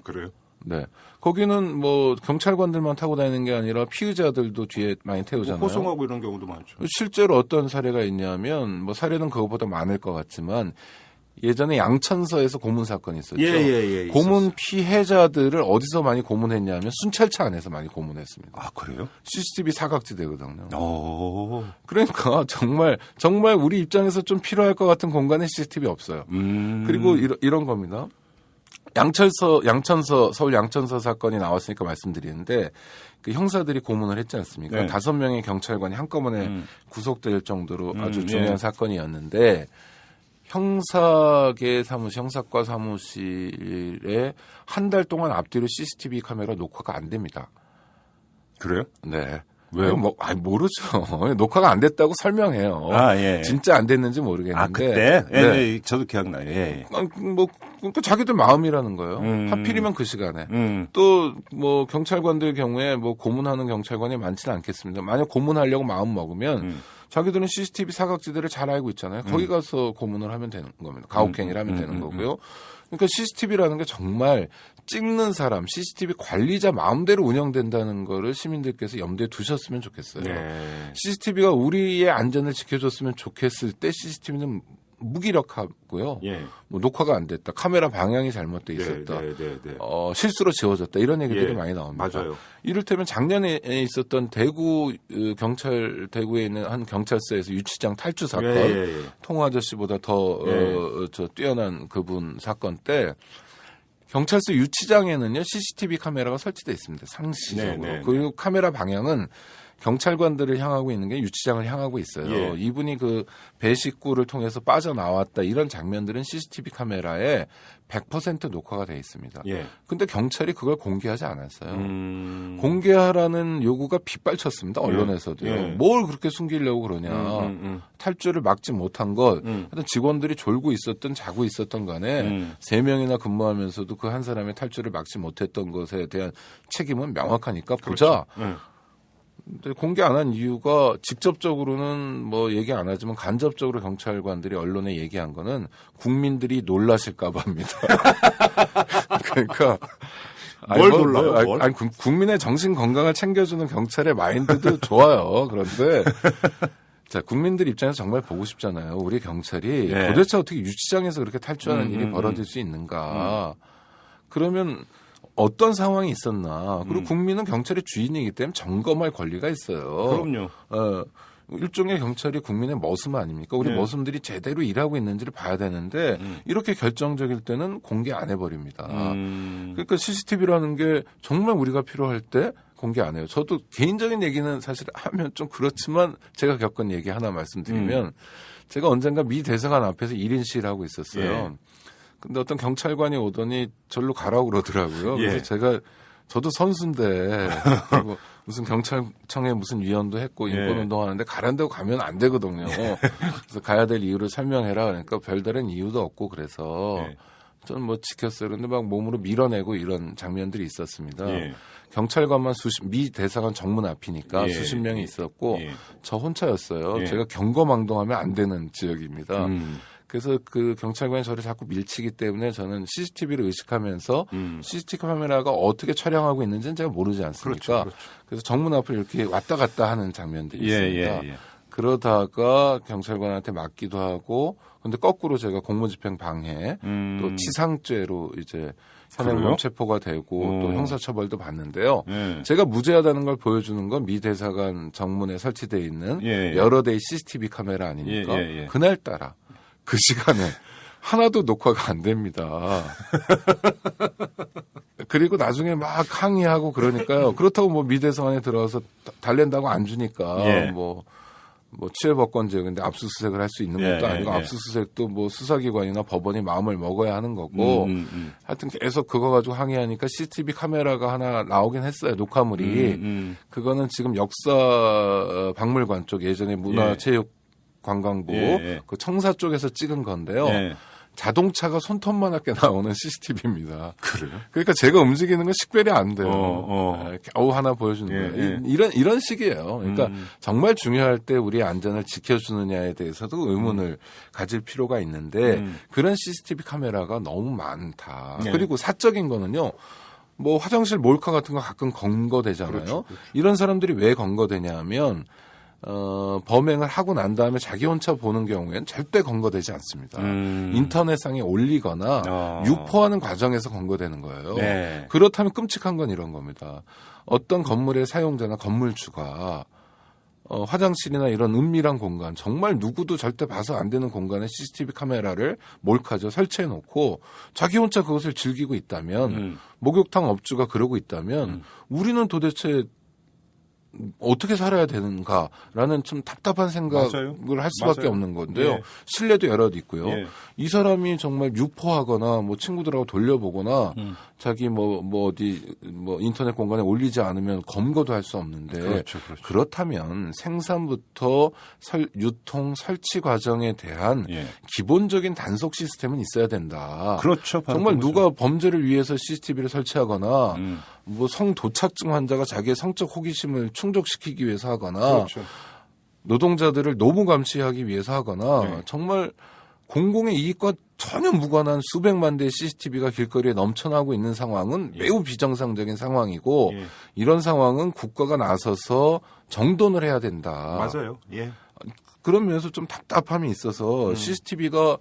그래요? 네. 거기는 뭐 경찰관들만 타고 다니는 게 아니라 피의자들도 뒤에 많이 태우잖아요. 뭐 호송하고 이런 경우도 많죠. 실제로 어떤 사례가 있냐면 뭐 사례는 그것보다 많을 것 같지만 예전에 양천서에서 고문 사건이 있었죠. 예, 고문 있었어요. 피해자들을 어디서 많이 고문했냐면 순찰차 안에서 많이 고문했습니다. 아, 그래요? CCTV 사각지대거든요. 오. 그러니까 정말 우리 입장에서 좀 필요할 것 같은 공간에 CCTV 없어요. 그리고 이런 겁니다. 서울 양천서 사건이 나왔으니까 말씀드리는데 그 형사들이 고문을 했지 않습니까? 네. 5명의 경찰관이 한꺼번에 구속될 정도로 아주 중요한 예. 사건이었는데 형사과 사무실에 한 달 동안 앞뒤로 CCTV 카메라 녹화가 안 됩니다. 그래요? 네. 왜요? 모르죠. 녹화가 안 됐다고 설명해요. 아, 예. 진짜 안 됐는지 모르겠는데. 아, 그때? 예, 네. 예, 저도 기억나요. 예. 그러니까 자기들 마음이라는 거예요. 하필이면 그 시간에. 또 뭐 경찰관들 경우에 뭐 고문하는 경찰관이 많지는 않겠습니다. 만약 고문하려고 마음 먹으면 자기들은 CCTV 사각지대를 잘 알고 있잖아요. 거기 가서 고문을 하면 되는 겁니다. 가혹행위를 하면 되는 거고요. 그러니까 CCTV라는 게 정말 찍는 사람, CCTV 관리자 마음대로 운영된다는 거를 시민들께서 염두에 두셨으면 좋겠어요. 네. CCTV가 우리의 안전을 지켜줬으면 좋겠을 때 CCTV는 무기력하고요. 예. 뭐 녹화가 안 됐다. 카메라 방향이 잘못돼 있었다. 네. 실수로 지워졌다. 이런 얘기들이 예. 많이 나옵니다. 맞아요. 이를테면 작년에 있었던 대구에 있는 한 경찰서에서 유치장 탈주 사건, 예. 통 아저씨보다 더 뛰어난 그분 사건 때 경찰서 유치장에는요 CCTV 카메라가 설치돼 있습니다. 상시적으로. 네. 그리고 카메라 방향은 경찰관들을 향하고 있는 게 유치장을 향하고 있어요. 예. 이분이 그 배식구를 통해서 빠져나왔다 이런 장면들은 CCTV 카메라에 100% 녹화가 돼 있습니다. 예. 근데 경찰이 그걸 공개하지 않았어요. 공개하라는 요구가 빗발쳤습니다. 언론에서도요. 예. 뭘 그렇게 숨기려고 그러냐. 탈주를 막지 못한 것. 하여튼 직원들이 졸고 있었던 자고 있었던 간에 3명이나 근무하면서도 그 한 사람의 탈주를 막지 못했던 것에 대한 책임은 명확하니까 보자. 그렇죠. 근데 공개 안 한 이유가 직접적으로는 뭐 얘기 안 하지만 간접적으로 경찰관들이 언론에 얘기한 거는 국민들이 놀라실까봐 합니다. 그러니까 뭘 놀라요? 뭘? 아니 국민의 정신 건강을 챙겨주는 경찰의 마인드도 좋아요. 그런데 자 국민들 입장에서 정말 보고 싶잖아요. 우리 경찰이 예. 도대체 어떻게 유치장에서 그렇게 탈주하는 일이 벌어질 수 있는가? 그러면 어떤 상황이 있었나. 그리고 국민은 경찰의 주인이기 때문에 점검할 권리가 있어요. 그럼요. 일종의 경찰이 국민의 머슴 아닙니까? 우리 네. 머슴들이 제대로 일하고 있는지를 봐야 되는데 이렇게 결정적일 때는 공개 안 해버립니다. 그러니까 CCTV라는 게 정말 우리가 필요할 때 공개 안 해요. 저도 개인적인 얘기는 사실 하면 좀 그렇지만 제가 겪은 얘기 하나 말씀드리면 제가 언젠가 미 대사관 앞에서 1인 시위를 하고 있었어요. 예. 근데 어떤 경찰관이 오더니 절로 가라고 그러더라고요. 예. 그래서 저도 선수인데 그리고 무슨 경찰청에 무슨 위원도 했고 인권운동 하는데 가란 데고 가면 안 되거든요. 그래서 가야 될 이유를 설명해라. 그러니까 별다른 이유도 없고 그래서 저는 뭐 지켰어요. 근데 막 몸으로 밀어내고 이런 장면들이 있었습니다. 예. 경찰관만 미 대사관 정문 앞이니까 예. 수십 명이 있었고 예. 저 혼자였어요. 예. 제가 경거망동하면 안 되는 지역입니다. 그래서 그 경찰관이 저를 자꾸 밀치기 때문에 저는 CCTV를 의식하면서 CCTV 카메라가 어떻게 촬영하고 있는지는 제가 모르지 않습니까? 그렇죠. 그래서 정문 앞을 이렇게 왔다 갔다 하는 장면들이 있습니다. 예. 그러다가 경찰관한테 맞기도 하고 근데 거꾸로 제가 공무집행 방해 또 치상죄로 이제 현행범 그래요? 체포가 되고 또 형사처벌도 받는데요. 예. 제가 무죄하다는 걸 보여주는 건 미 대사관 정문에 설치되어 있는 예. 여러 대의 CCTV 카메라 아닙니까? 예. 그날따라 그 시간에 하나도 녹화가 안 됩니다. 그리고 나중에 막 항의하고 그러니까요. 그렇다고 뭐 미대서관에 들어가서 달랜다고 안 주니까 예. 뭐 취해법권제인데 압수수색을 할 수 있는 것도 아니고 압수수색도 뭐 수사기관이나 법원이 마음을 먹어야 하는 거고 하여튼 계속 그거 가지고 항의하니까 CCTV 카메라가 하나 나오긴 했어요. 녹화물이. 그거는 지금 역사 박물관 쪽 예전에 문화체육관광부 그 청사 쪽에서 찍은 건데요. 자동차가 손톱만하게 나오는 CCTV입니다. 그래요? 그러니까 제가 움직이는 건 식별이 안 돼요. 겨우 하나 보여주는 거예요. 이런 식이에요. 그러니까 정말 중요할 때 우리의 안전을 지켜주느냐에 대해서도 의문을 가질 필요가 있는데 그런 CCTV 카메라가 너무 많다. 그리고 사적인 거는요. 뭐 화장실 몰카 같은 거 가끔 검거되잖아요. 그렇죠. 이런 사람들이 왜 검거되냐 하면 범행을 하고 난 다음에 자기 혼자 보는 경우에는 절대 검거되지 않습니다. 인터넷상에 올리거나 유포하는 과정에서 검거되는 거예요. 네. 그렇다면 끔찍한 건 이런 겁니다. 어떤 건물의 사용자나 건물주가 화장실이나 이런 은밀한 공간, 정말 누구도 절대 봐서 안 되는 공간에 CCTV 카메라를 몰카죠. 설치해 놓고 자기 혼자 그것을 즐기고 있다면 목욕탕 업주가 그러고 있다면 우리는 도대체 어떻게 살아야 되는가라는 좀 답답한 생각을 할 수밖에 없는 건데요. 예. 신뢰도 여러 있고요. 예. 이 사람이 정말 유포하거나 뭐 친구들하고 돌려보거나 자기 뭐 어디 뭐 인터넷 공간에 올리지 않으면 검거도 할 수 없는데 그렇죠. 그렇다면 생산부터 유통 설치 과정에 대한 기본적인 단속 시스템은 있어야 된다. 그렇죠. 정말 누가 범죄를 위해서 CCTV를 설치하거나 뭐 성도착증 환자가 자기의 성적 호기심을 충족시키기 위해서 하거나 그렇죠. 노동자들을 노무 감시하기 위해서 하거나 정말 공공의 이익과 전혀 무관한 수백만 대의 CCTV가 길거리에 넘쳐나고 있는 상황은 매우 비정상적인 상황이고 이런 상황은 국가가 나서서 정돈을 해야 된다. 맞아요. 예. 그런 면에서 좀 답답함이 있어서 CCTV가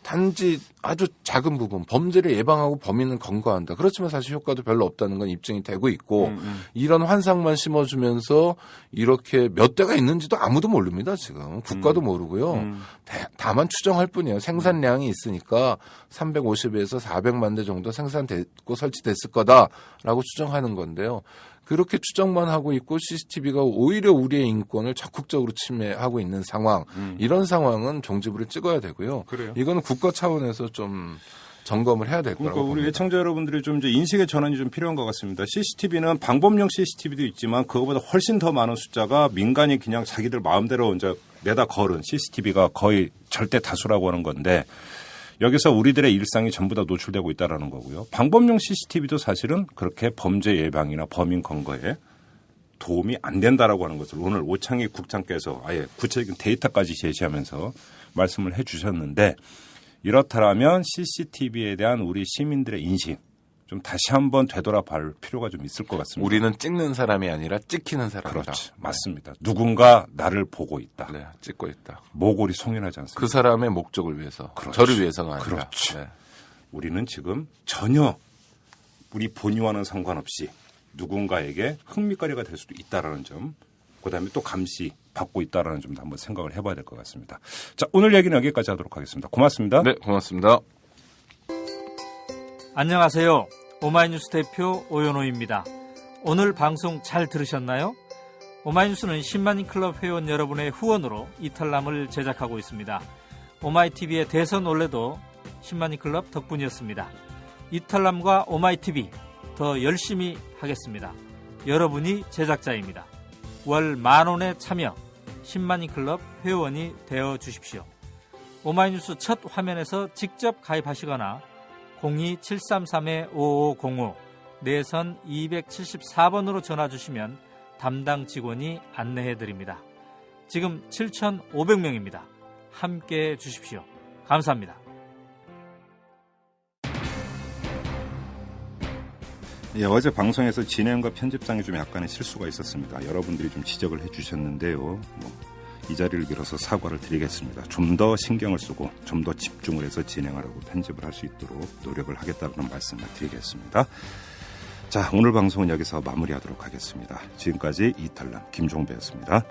단지 아주 작은 부분 범죄를 예방하고 범인은 검거한다. 그렇지만 사실 효과도 별로 없다는 건 입증이 되고 있고 이런 환상만 심어주면서 이렇게 몇 대가 있는지도 아무도 모릅니다. 지금 국가도 모르고요. 다만 추정할 뿐이에요. 생산량이 있으니까 350에서 400만 대 정도 생산됐고 설치됐을 거다라고 추정하는 건데요. 그렇게 추정만 하고 있고 CCTV가 오히려 우리의 인권을 적극적으로 침해하고 있는 상황. 이런 상황은 종지부를 찍어야 되고요. 그래요. 이거는 국가 차원에서 좀 점검을 해야 될 거라고 우리 봅니다. 애청자 여러분들이 좀 이제 인식의 전환이 좀 필요한 것 같습니다. CCTV는 방범용 CCTV도 있지만 그거보다 훨씬 더 많은 숫자가 민간이 그냥 자기들 마음대로 이제 내다 걸은 CCTV가 거의 절대 다수라고 하는 건데 여기서 우리들의 일상이 전부 다 노출되고 있다는 거고요. 방범용 CCTV도 사실은 그렇게 범죄 예방이나 범인 검거에 도움이 안 된다라고 하는 것을 오늘 오창희 국장께서 아예 구체적인 데이터까지 제시하면서 말씀을 해 주셨는데 이렇다면 CCTV에 대한 우리 시민들의 인식 좀 다시 한번 되돌아볼 필요가 좀 있을 것 같습니다. 우리는 찍는 사람이 아니라 찍히는 사람이다. 그렇지. 맞습니다. 누군가 나를 보고 있다. 네, 찍고 있다. 모골이 송연하지 않습니다. 그 사람의 목적을 위해서. 그렇지. 저를 위해서가 아니라. 그렇지. 네. 우리는 지금 전혀 우리 본의와는 상관없이 누군가에게 흥미거리가 될 수도 있다라는 점, 그다음에 또 감시 받고 있다라는 점도 한번 생각을 해봐야 될 것 같습니다. 자, 오늘 얘기는 여기까지 하도록 하겠습니다. 고맙습니다. 네, 고맙습니다. 안녕하세요. 오마이뉴스 대표 오연호입니다. 오늘 방송 잘 들으셨나요? 오마이뉴스는 10만인 클럽 회원 여러분의 후원으로 이탈남을 제작하고 있습니다. 오마이TV의 대선 올레도 10만인 클럽 덕분이었습니다. 이탈남과 오마이TV 더 열심히 하겠습니다. 여러분이 제작자입니다. 월 10,000원에 참여 10만인 클럽 회원이 되어 주십시오. 오마이뉴스 첫 화면에서 직접 가입하시거나 02-733-5505 내선 274번으로 전화 주시면 담당 직원이 안내해 드립니다. 지금 7,500명입니다. 함께해 주십시오. 감사합니다. 예, 어제 방송에서 진행과 편집상에 좀 약간의 실수가 있었습니다. 여러분들이 좀 지적을 해주셨는데요. 이 자리를 빌어서 사과를 드리겠습니다. 좀 더 신경을 쓰고 좀 더 집중을 해서 진행하려고 편집을 할 수 있도록 노력을 하겠다는 말씀을 드리겠습니다. 자, 오늘 방송은 여기서 마무리하도록 하겠습니다. 지금까지 이탈남 김종배였습니다.